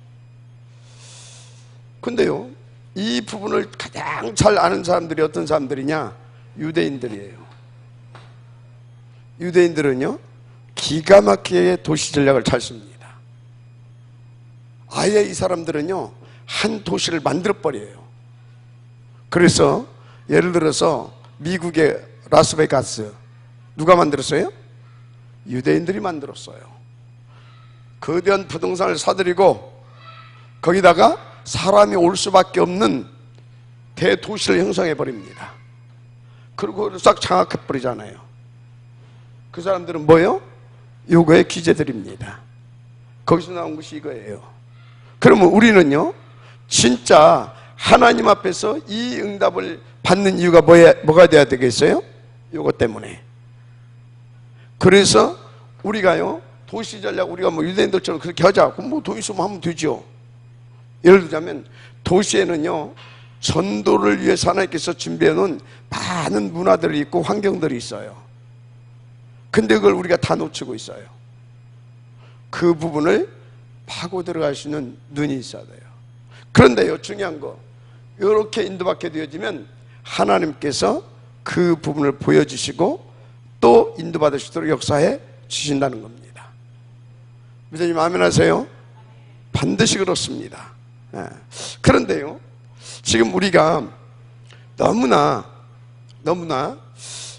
근데요, 이 부분을 가장 잘 아는 사람들이 어떤 사람들이냐? 유대인들이에요. 유대인들은요, 기가 막히게 도시 전략을 잘 씁니다. 아예 이 사람들은요, 한 도시를 만들어버려요. 그래서 예를 들어서 미국의 라스베가스 누가 만들었어요? 유대인들이 만들었어요. 거대한 부동산을 사들이고 거기다가 사람이 올 수밖에 없는 대도시를 형성해버립니다. 그리고 싹 장악해버리잖아요. 그 사람들은 뭐예요? 요거의 기재들입니다. 거기서 나온 것이 이거예요. 그러면 우리는요, 진짜 하나님 앞에서 이 응답을 받는 이유가 뭐가 돼야 되겠어요? 요것 때문에. 그래서 우리가요, 도시 전략, 우리가 뭐 유대인들처럼 그렇게 하자. 그럼 뭐 돈 있으면 하면 되죠. 예를 들자면 도시에는요, 전도를 위해서 하나님께서 준비해 놓은 많은 문화들이 있고 환경들이 있어요. 근데 그걸 우리가 다 놓치고 있어요. 그 부분을 파고 들어갈 수 있는 눈이 있어야 돼요. 그런데요, 중요한 거, 이렇게 인도받게 되어지면 하나님께서 그 부분을 보여주시고 또 인도받을 수 있도록 역사해 주신다는 겁니다. 믿으님 아멘 하세요? 반드시 그렇습니다. 그런데요, 지금 우리가 너무나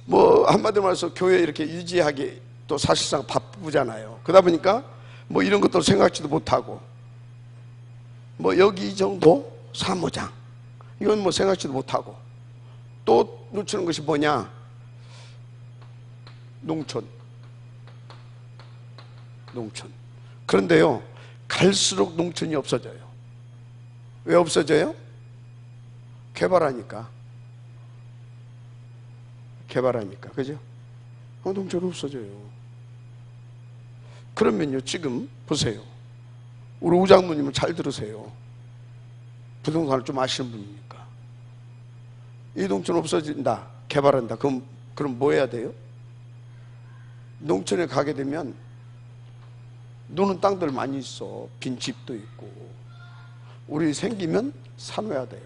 뭐 한마디로 말해서 교회 이렇게 유지하기 또 사실상 바쁘잖아요. 그러다 보니까 뭐 이런 것도 생각지도 못하고, 뭐 여기 이 정도 사무장, 이건 뭐 생각지도 못하고, 또 놓치는 것이 뭐냐? 농촌. 그런데요, 갈수록 농촌이 없어져요. 왜 없어져요? 개발하니까. 그죠? 농촌이 없어져요. 그러면요, 지금 보세요. 우리 우장로님은 잘 들으세요. 부동산을 좀 아시는 분이니까. 이 농촌 없어진다, 개발한다. 그럼 뭐 해야 돼요? 농촌에 가게 되면 노는 땅들 많이 있어. 빈 집도 있고. 우리 생기면 사놓아야 돼요.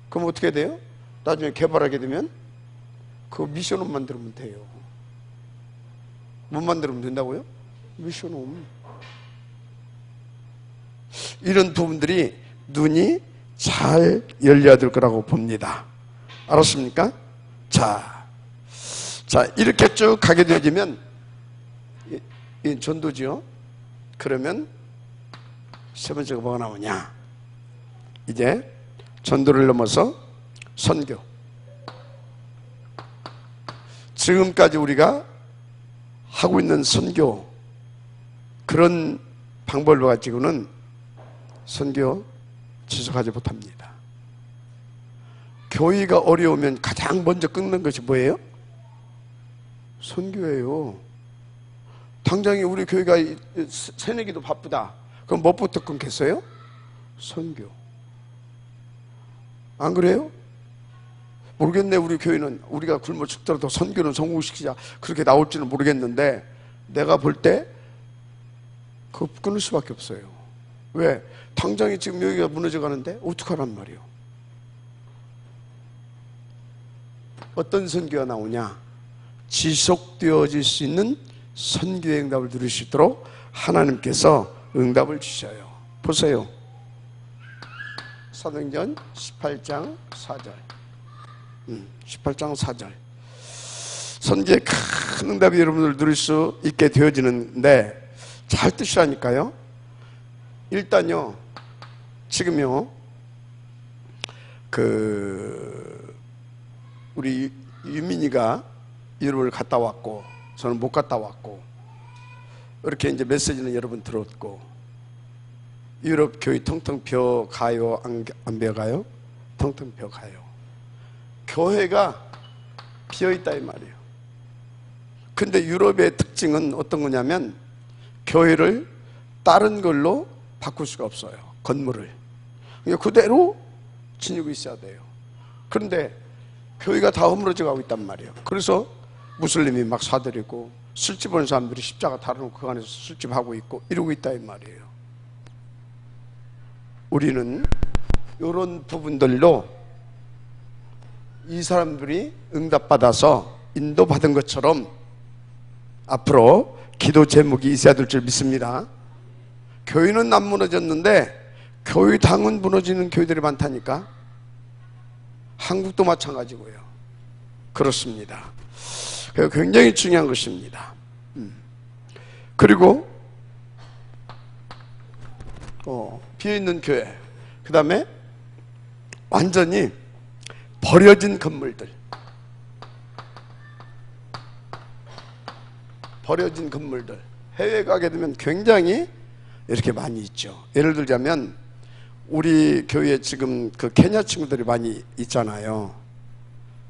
그럼 어떻게 돼요? 나중에 개발하게 되면 그 미션홈 만들면 돼요. 못 만들면 된다고요? 미션홈. 이런 부분들이 눈이 잘 열려야 될 거라고 봅니다. 알았습니까? 자, 이렇게 쭉 가게 되어지면 이 전도지요. 그러면 세 번째가 뭐가 나오냐? 이제 전도를 넘어서 선교. 지금까지 우리가 하고 있는 선교, 그런 방법을 가지고는 선교 지속하지 못합니다. 교회가 어려우면 가장 먼저 끊는 것이 뭐예요? 선교예요. 당장에 우리 교회가 새내기도 바쁘다. 그럼 뭐부터 끊겠어요? 선교. 안 그래요? 모르겠네. 우리 교회는 우리가 굶어 죽더라도 선교는 성공시키자 그렇게 나올지는 모르겠는데, 내가 볼 때 그거 끊을 수밖에 없어요. 왜? 당장에 지금 여기가 무너져 가는데 어떡하란 말이에요. 어떤 선교가 나오냐? 지속되어질 수 있는 선교의 응답을 누릴 수 있도록 하나님께서 응답을 주셔요. 보세요. 사도행전 18장 4절. 18장 4절. 선교의 큰 응답이 여러분들 누릴 수 있게 되어지는데 잘 뜻이라니까요. 일단요, 지금요, 우리 유민이가 유럽을 갔다 왔고, 저는 못 갔다 왔고, 이렇게 이제 메시지는 여러분 들었고, 유럽 교회 텅텅 비어 가요? 안 비어 가요? 텅텅 비어 가요. 교회가 비어 있다 이 말이에요. 근데 유럽의 특징은 어떤 거냐면, 교회를 다른 걸로 바꿀 수가 없어요. 건물을. 그러니까 그대로 지니고 있어야 돼요. 그런데 교회가 다 허물어져 가고 있단 말이에요. 그래서 무슬림이 막 사들이고, 술집 오는 사람들이 십자가 달아놓고 그 안에서 술집하고 있고 이러고 있다 이 말이에요. 우리는 이런 부분들로 이 사람들이 응답받아서 인도받은 것처럼 앞으로 기도 제목이 있어야 될 줄 믿습니다. 교회는 안 무너졌는데 교회당은 무너지는 교회들이 많다니까. 한국도 마찬가지고요. 그렇습니다. 굉장히 중요한 것입니다. 그리고 비어있는 교회, 그 다음에 완전히 버려진 건물들, 버려진 건물들. 해외 가게 되면 굉장히 이렇게 많이 있죠. 예를 들자면 우리 교회에 지금 그 케냐 친구들이 많이 있잖아요.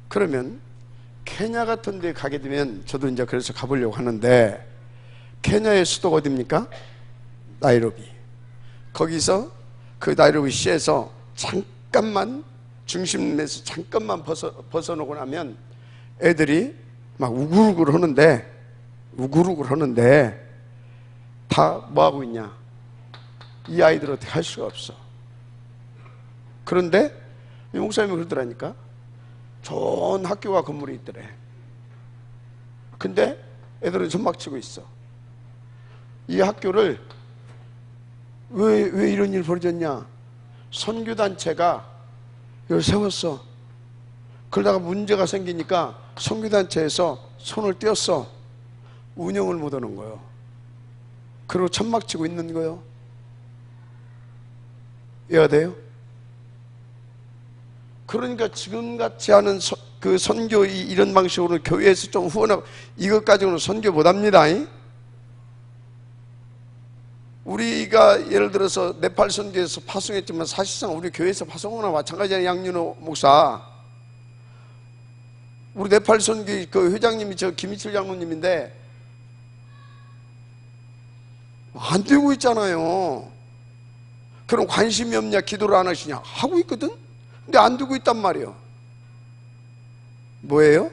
그러면 케냐 같은 데 가게 되면, 저도 이제 그래서 가보려고 하는데, 케냐의 수도가 어디입니까? 나이로비. 거기서 그 나이로비 시에서 잠깐만, 중심에서 잠깐만 벗어나고 나면 애들이 막 우글우글 하는데 다 뭐하고 있냐? 이 아이들 어떻게 할 수가 없어. 그런데 이 목사님이 그러더라니까. 좋은 학교가 건물이 있더래. 근데 애들은 전막치고 있어. 이 학교를 왜 이런 일이 벌어졌냐? 선교단체가 이걸 세웠어. 그러다가 문제가 생기니까 선교단체에서 손을 떼었어. 운영을 못하는 거예요. 그리고 천막치고 있는 거예요. 이해가 돼요? 그러니까 지금같이 하는 그 선교 이런 방식으로 교회에서 좀 후원하고 이것 가지고는 선교 못합니다. 우리가 예를 들어서 네팔 선교에서 파송했지만 사실상 우리 교회에서 파송하거나 마찬가지잖아요. 양윤호 목사, 우리 네팔 선교 그 회장님이 저 김희철 장로님인데 안 되고 있잖아요. 그럼 관심이 없냐? 기도를 안 하시냐? 하고 있거든? 근데 안 되고 있단 말이에요. 뭐예요?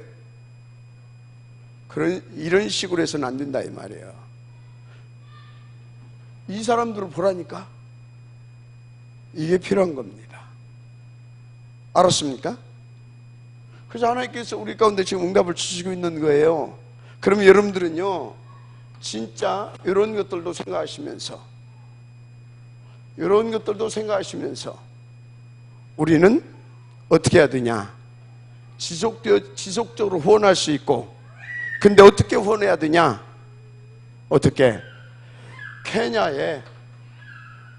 이런 식으로 해서는 안 된다 이 말이에요. 이 사람들을 보라니까. 이게 필요한 겁니다. 알았습니까? 그래서 하나님께서 우리 가운데 지금 응답을 주시고 있는 거예요. 그러면 여러분들은요, 진짜 이런 것들도 생각하시면서 우리는 어떻게 해야 되냐? 지속적으로 후원할 수 있고, 근데 어떻게 후원해야 되냐? 어떻게? 케냐에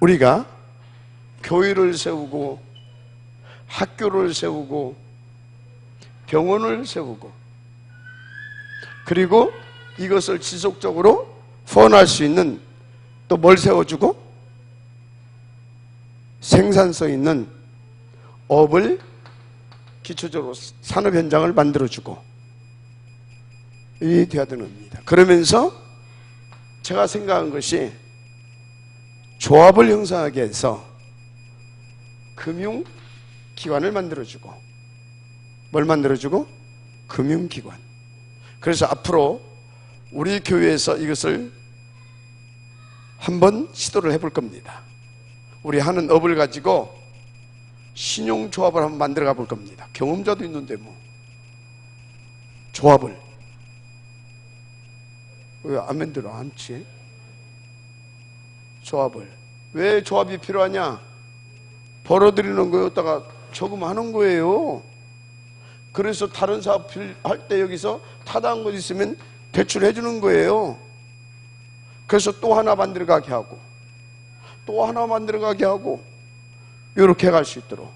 우리가 교회를 세우고 학교를 세우고 병원을 세우고, 그리고 이것을 지속적으로 후원할 수 있는 또 뭘 세워주고? 생산성 있는 업을 기초적으로 산업 현장을 만들어주고, 이게 돼야 되는 겁니다. 그러면서 제가 생각한 것이 조합을 형성하게 해서 금융기관을 만들어주고, 뭘 만들어주고? 금융기관. 그래서 앞으로 우리 교회에서 이것을 한번 시도를 해볼 겁니다. 우리 하는 업을 가지고 신용조합을 한번 만들어 가볼 겁니다. 경험자도 있는데 뭐 조합을 왜 안 만들어 않지? 조합을 왜 조합이 필요하냐? 벌어들이는 거였다가 저금하는 거예요. 그래서 다른 사업 할 때 여기서 타당한 것 있으면 대출해 주는 거예요. 그래서 또 하나 만들어 가게 하고 또 하나 만들어 가게 하고 이렇게 갈 수 있도록.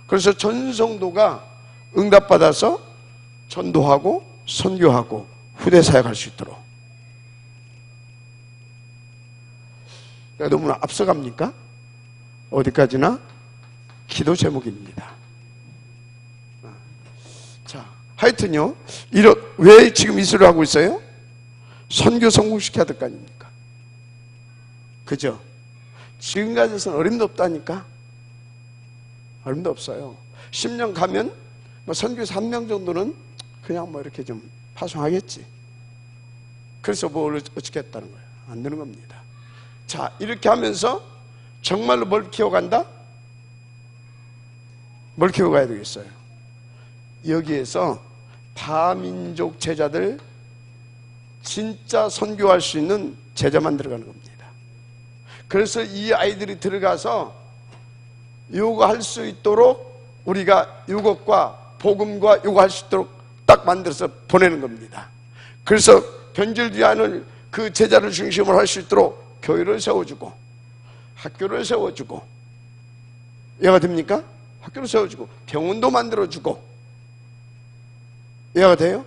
그래서 전 성도가 응답받아서 전도하고 선교하고 후대 사역할 수 있도록. 너무나 앞서갑니까? 어디까지나 기도 제목입니다. 자, 하여튼요, 왜 지금 이 소리를 하고 있어요? 선교 성공시켜야 될 거 아닙니까? 그죠? 지금까지는 어림도 없다니까? 어림도 없어요. 10년 가면 선교사 1명 정도는 그냥 이렇게 좀 파송하겠지. 그래서 뭘 어떻게 했다는 거예요? 안 되는 겁니다. 자, 이렇게 하면서 정말로 뭘 키워간다? 뭘 키워가야 되겠어요? 여기에서 다민족 제자들 진짜 선교할 수 있는 제자만 들어가는 겁니다. 그래서 이 아이들이 들어가서 요거할 수 있도록 우리가 이것과 복음과 요거 할 수 있도록 딱 만들어서 보내는 겁니다. 그래서 변질되지 않을 그 제자를 중심으로 할 수 있도록 교회를 세워주고 학교를 세워주고, 이해가 됩니까? 학교를 세워주고 병원도 만들어주고, 이해가 돼요?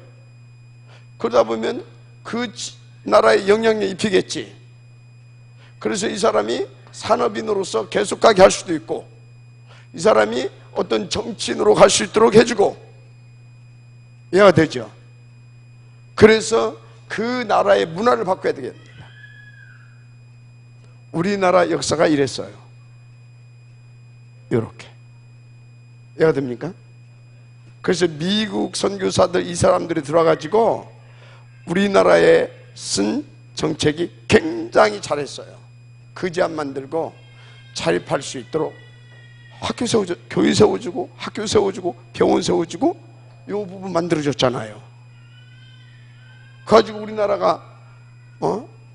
그러다 보면 그 나라에 영향력이 입히겠지. 그래서 이 사람이 산업인으로서 계속 가게 할 수도 있고, 이 사람이 어떤 정치인으로 갈 수 있도록 해주고, 이해가 되죠? 그래서 그 나라의 문화를 바꿔야 되겠습니다. 우리나라 역사가 이랬어요. 이렇게. 이해가 됩니까? 그래서 미국 선교사들 이 사람들이 들어와가지고 우리나라에 쓴 정책이 굉장히 잘했어요. 거지 안 만들고 자립할 수 있도록 학교 세워주고, 교회 세워주고, 학교 세워주고, 병원 세워주고, 이 부분 만들어줬잖아요. 그래가지고 우리나라가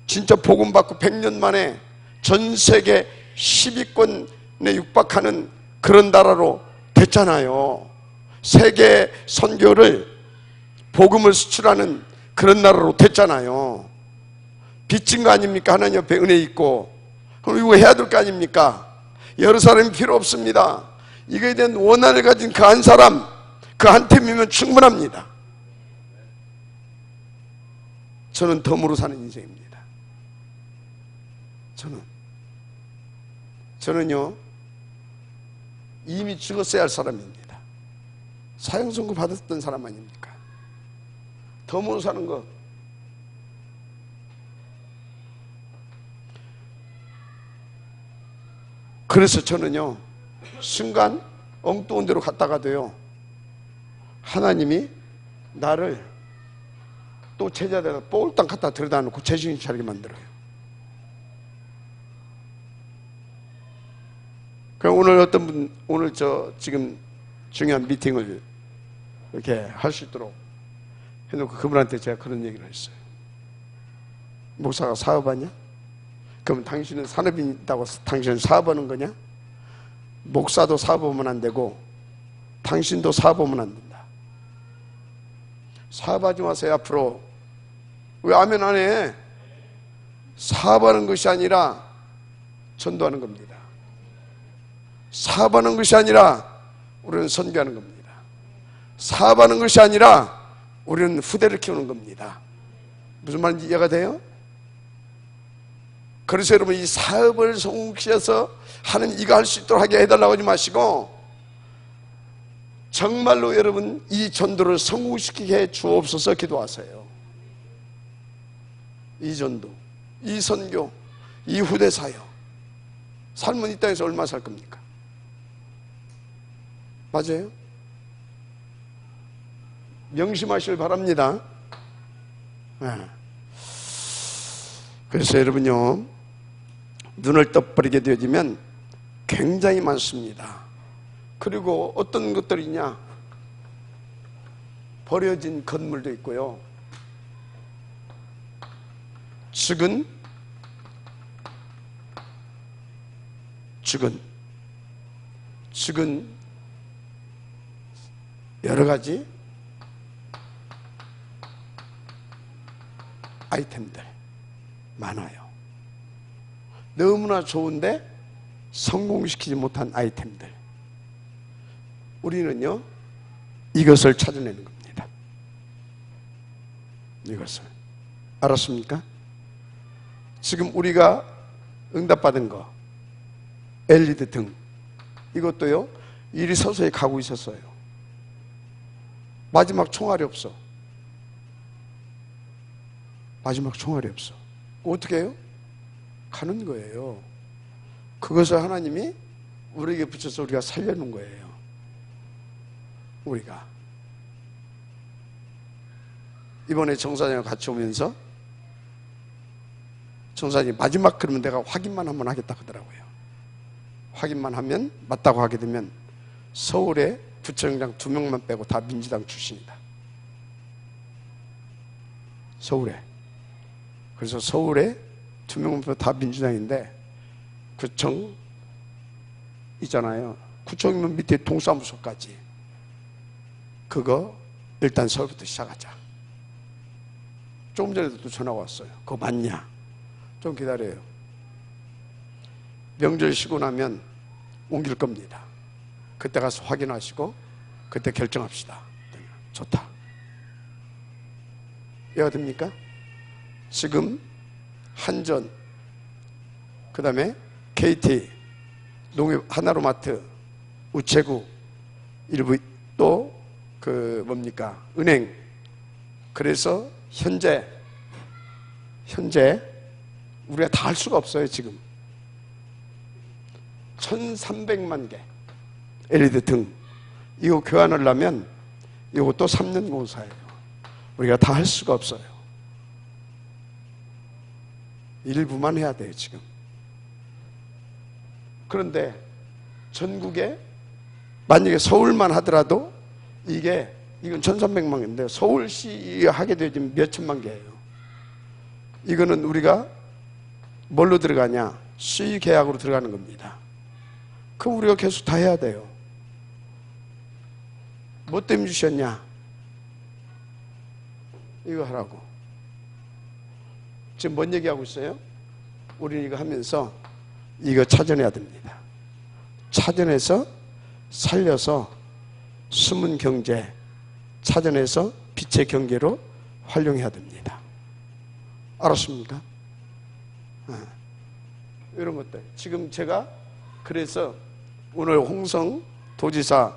진짜 복음받고 100년 만에 전 세계 10위권에 육박하는 그런 나라로 됐잖아요. 세계 선교를, 복음을 수출하는 그런 나라로 됐잖아요. 빚진 거 아닙니까? 하나님 옆에 은혜 있고. 그럼 이거 해야 될 거 아닙니까? 여러 사람이 필요 없습니다. 이거에 대한 원한을 가진 그 한 사람, 그 한 팀이면 충분합니다. 저는 덤으로 사는 인생입니다. 저는요 이미 죽었어야 할 사람입니다. 사형선고 받았던 사람 아닙니까? 덤으로 사는 거. 그래서 저는요 순간 엉뚱한 데로 갔다가도요 하나님이 나를 또 제자들에다 폴딱 갖다 들여다 놓고 제정신 차리게 만들어요. 그럼 오늘 어떤 분, 오늘 지금 중요한 미팅을 이렇게 할 수 있도록 해놓고 그분한테 제가 그런 얘기를 했어요. 목사가 사업하냐? 그럼 당신은 산업이 있다고 당신은 사업하는 거냐? 목사도 사업하면 안 되고 당신도 사업하면 안 된다. 사업하지 마세요. 앞으로. 왜 아멘 안 해? 사업하는 것이 아니라 전도하는 겁니다. 사업하는 것이 아니라 우리는 선교하는 겁니다. 사업하는 것이 아니라 우리는 후대를 키우는 겁니다. 무슨 말인지 이해가 돼요? 그래서 여러분, 이 사업을 성공시켜서 하는 이거 할 수 있도록 하게 해달라고 하지 마시고 정말로 여러분 이 전도를 성공시키게 해 주옵소서 기도하세요. 이 전도, 이 선교, 이 후대 사역. 삶은 이 땅에서 얼마 살 겁니까? 맞아요? 명심하시길 바랍니다. 네. 그래서 여러분요, 눈을 떠버리게 되어지면 굉장히 많습니다. 그리고 어떤 것들이 있냐? 버려진 건물도 있고요, 죽은 여러 가지 아이템들 많아요. 너무나 좋은데 성공시키지 못한 아이템들. 우리는요, 이것을 찾아내는 겁니다. 이것을. 알았습니까? 지금 우리가 응답받은 거, LED 등, 이것도요, 일이 서서히 가고 있었어요. 마지막 총알이 없어. 마지막 총알이 없어. 어떻게 해요? 가는 거예요. 그것을 하나님이 우리에게 붙여서 우리가 살려놓은 거예요. 우리가 이번에 정사장과 같이 오면서 정사장이 마지막 그러면 내가 확인만 한번 하겠다 하더라고요. 확인만 하면 맞다고 하게 되면 서울에 부처장장 2명만 빼고 다 민주당 출신이다. 서울에. 그래서 서울에 2명만 빼고 다 민주당인데 구청 있잖아요. 구청이면 밑에 동사무소까지. 그거 일단 서울부터 시작하자. 조금 전에도 또 전화가 왔어요. 그거 맞냐? 좀 기다려요. 명절 쉬고 나면 옮길 겁니다. 그때 가서 확인하시고 그때 결정합시다. 좋다. 이해가 됩니까? 지금 한전, 그 다음에 KT, 농협, 하나로마트, 우체국, 일부 또 뭡니까? 은행. 그래서 현재 우리가 다 할 수가 없어요. 지금 1300만 개 LED 등 이거 교환을 하면 이것도 3년 공사예요. 우리가 다 할 수가 없어요. 일부만 해야 돼요. 지금. 그런데 전국에 만약에 서울만 하더라도 이건 1300만 개인데 서울시 하게 되면 몇천만 개예요. 이거는 우리가 뭘로 들어가냐? 수의 계약으로 들어가는 겁니다. 그럼 우리가 계속 다 해야 돼요. 뭐 때문에 주셨냐? 이거 하라고. 지금 뭔 얘기하고 있어요? 우리는 이거 하면서 이거 찾아내야 됩니다. 찾아내서 살려서 숨은 경제 찾아내서 빛의 경제로 활용해야 됩니다. 알았습니까? 이런 것들. 지금 제가 그래서 오늘 홍성 도지사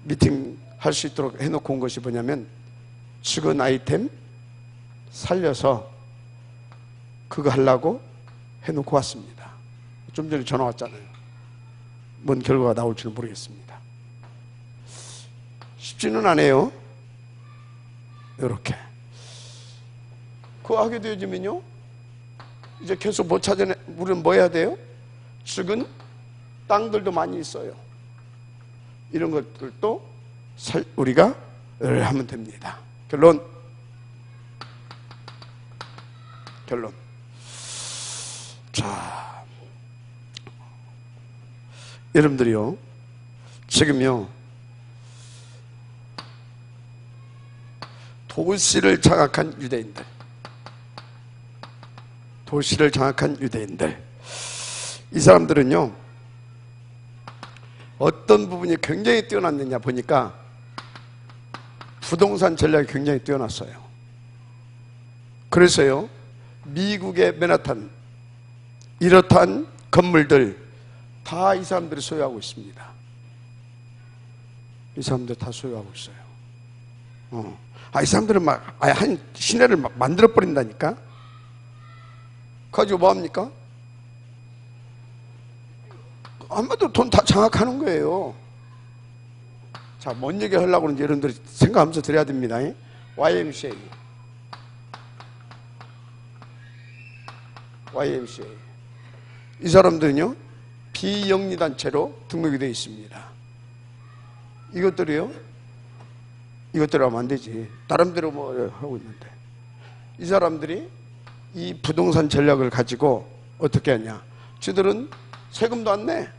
미팅 할 수 있도록 해놓고 온 것이 뭐냐면 죽은 아이템 살려서 그거 하려고 해놓고 왔습니다. 좀 전에 전화 왔잖아요. 뭔 결과가 나올지는 모르겠습니다. 쉽지는 않아요. 이렇게 그거 하게 되어지면요, 이제 계속 못 찾아내. 우리는 뭐 해야 돼요? 죽은 땅들도 많이 있어요. 이런 것들도 우리가 하면 됩니다. 결론. 자, 여러분들이요, 지금요, 도시를 장악한 유대인들, 이 사람들은요, 어떤 부분이 굉장히 뛰어났느냐 보니까 부동산 전략이 굉장히 뛰어났어요. 그래서요, 미국의 맨하탄, 이렇다한 건물들 다 이 사람들이 소유하고 있습니다. 이 사람들 다 소유하고 있어요. 이 사람들은 막 한 시내를 막 만들어 버린다니까. 가지고 뭐 합니까? 아무래도 돈 다 장악하는 거예요. 자, 뭔 얘기 하려고 그러는지 여러분들이 생각하면서 드려야 됩니다. YMCA. 이 사람들은요, 비영리단체로 등록이 되어 있습니다. 이것들이요, 이것대로 하면 안 되지. 나름대로 뭐 하고 있는데, 이 사람들이 이 부동산 전략을 가지고 어떻게 하냐. 저들은 세금도 안 내.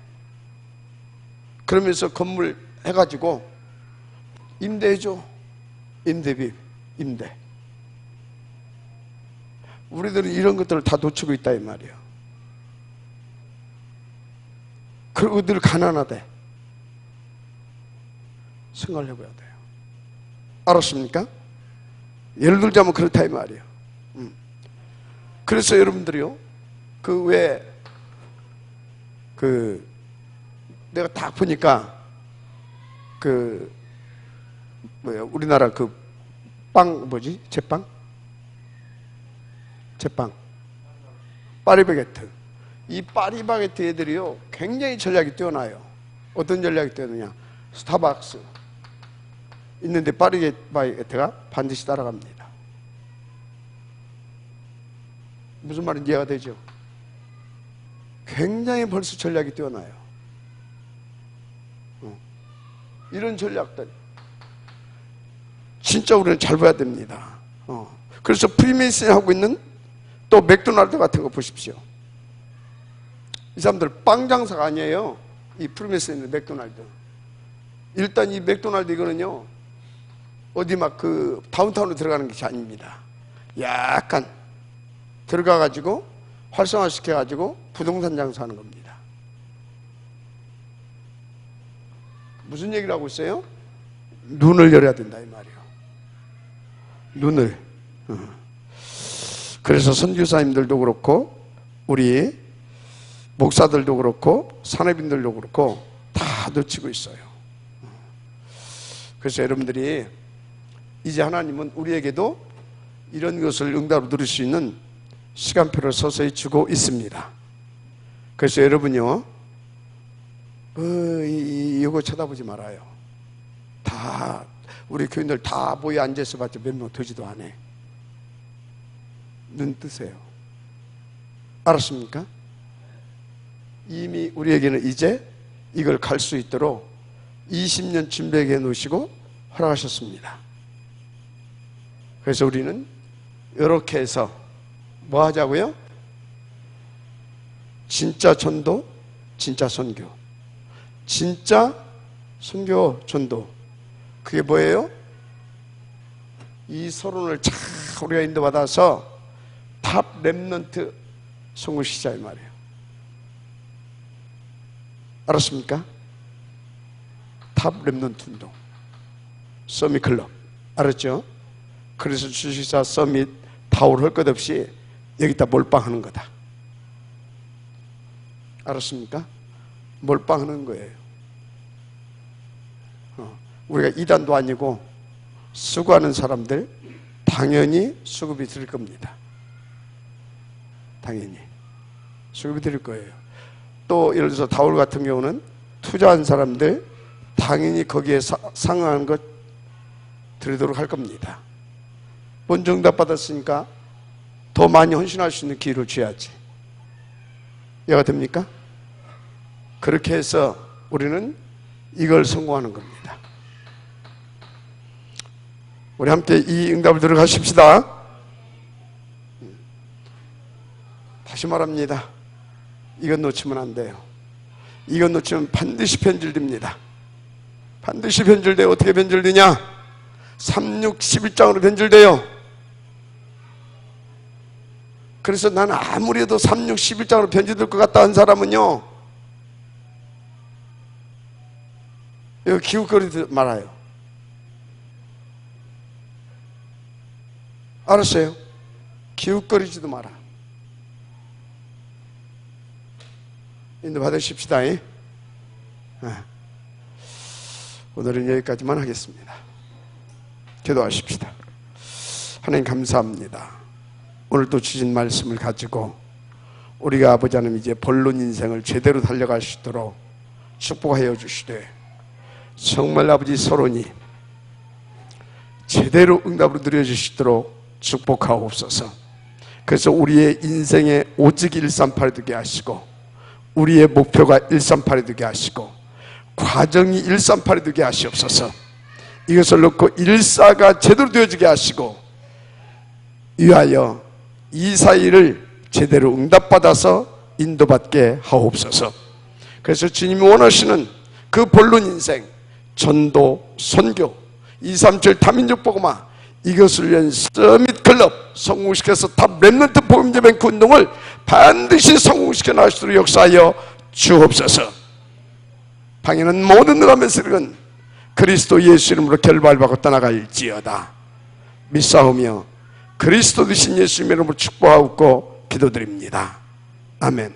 그러면서 건물 해가지고 임대해줘. 임대. 우리들은 이런 것들을 다 놓치고 있다 이 말이에요. 그리고 늘 가난하대. 생각을 해봐야 돼요. 알았습니까? 예를 들자면 그렇다 이 말이에요. 그래서 여러분들이요, 내가 딱 보니까 우리나라 제빵 파리바게트. 이 파리바게트 애들이요, 굉장히 전략이 뛰어나요. 어떤 전략이 뛰어나냐? 스타벅스 있는데 파리바게트가 반드시 따라갑니다. 무슨 말인지 이해가 되죠? 굉장히 벌써 전략이 뛰어나요. 이런 전략들 진짜 우리는 잘 봐야 됩니다. 그래서 프리메이슨이 하고 있는 또 맥도날드 같은 거 보십시오. 이 사람들 빵 장사가 아니에요. 이 프리메이슨의 맥도날드. 일단 이 맥도날드 이거는요, 어디 막 다운타운으로 들어가는 것이 아닙니다. 약간 들어가가지고 활성화시켜가지고 부동산 장사하는 겁니다. 무슨 얘기를 하고 있어요? 눈을 열어야 된다 이 말이에요. 눈을. 그래서 선교사님들도 그렇고 우리 목사들도 그렇고 산업인들도 그렇고 다 놓치고 있어요. 그래서 여러분들이 이제 하나님은 우리에게도 이런 것을 응답으로 누릴 수 있는 시간표를 서서히 주고 있습니다. 그래서 여러분요, 이거 쳐다보지 말아요. 다 우리 교인들 다 모여 앉아서 봤자 몇 명 되지도 않아. 눈 뜨세요. 알았습니까? 이미 우리에게는 이제 이걸 갈 수 있도록 20년 준비해 놓으시고 허락하셨습니다. 그래서 우리는 이렇게 해서 뭐 하자고요? 진짜 전도, 진짜 선교. 진짜 선교, 전도. 그게 뭐예요? 이 서론을 잘 우리가 인도받아서 탑 렘넌트 선교시자 이 말이에요. 알았습니까? 탑 렘넌트 운동. 서밋 클럽. 알았죠? 그래서 주식사 서밋 타올 할 것 없이 여기다 몰빵하는 거다. 알았습니까? 몰빵하는 거예요. 우리가 이단도 아니고 수고하는 사람들 당연히 수급이 들 겁니다. 당연히 수급이 들 거예요. 또 예를 들어서 다울 같은 경우는 투자한 사람들 당연히 거기에 상응하는 것 드리도록 할 겁니다. 본정답 받았으니까 더 많이 헌신할 수 있는 기회를 줘야지. 이해가 됩니까? 그렇게 해서 우리는 이걸 성공하는 겁니다. 우리 함께 이 응답을 들어가십시다. 다시 말합니다. 이건 놓치면 안 돼요. 이건 놓치면 반드시 변질됩니다. 반드시 변질돼요. 어떻게 변질되냐? 3, 6, 11장으로 변질돼요. 그래서 난 아무리 해도 3, 6, 11장으로 변질될 것 같다 한 사람은요, 이거 기웃거리지 말아요. 알았어요? 기웃거리지도 마라. 인도 받으십시다. 오늘은 여기까지만 하겠습니다. 기도하십시다. 하나님 감사합니다. 오늘 또 주신 말씀을 가지고 우리가 아버지 하나님 이제 본론 인생을 제대로 달려갈 수 있도록 축복하여 주시되, 정말 아버지 서론이 제대로 응답으로 누려주시도록 축복하옵소서. 그래서 우리의 인생에 오직 138이 되게 하시고, 우리의 목표가 138이 되게 하시고, 과정이 138이 되게 하시옵소서. 이것을 놓고 14가 제대로 되어지게 하시고, 위하여 241을 제대로 응답받아서 인도받게 하옵소서. 그래서 주님이 원하시는 그 본론 인생, 전도, 선교, 237 다민족 복음화, 이것을 위한 서밋 클럽 성공시켜서 탑 랩런트 복음제 뱅크 운동을 반드시 성공시켜 나가시도록 역사하여 주옵소서. 방해는 모든 응하면서는 그리스도 예수 이름으로 결발받고 떠나갈지어다 믿사오며 그리스도 되신 예수 이름으로 축복하고 기도드립니다. 아멘.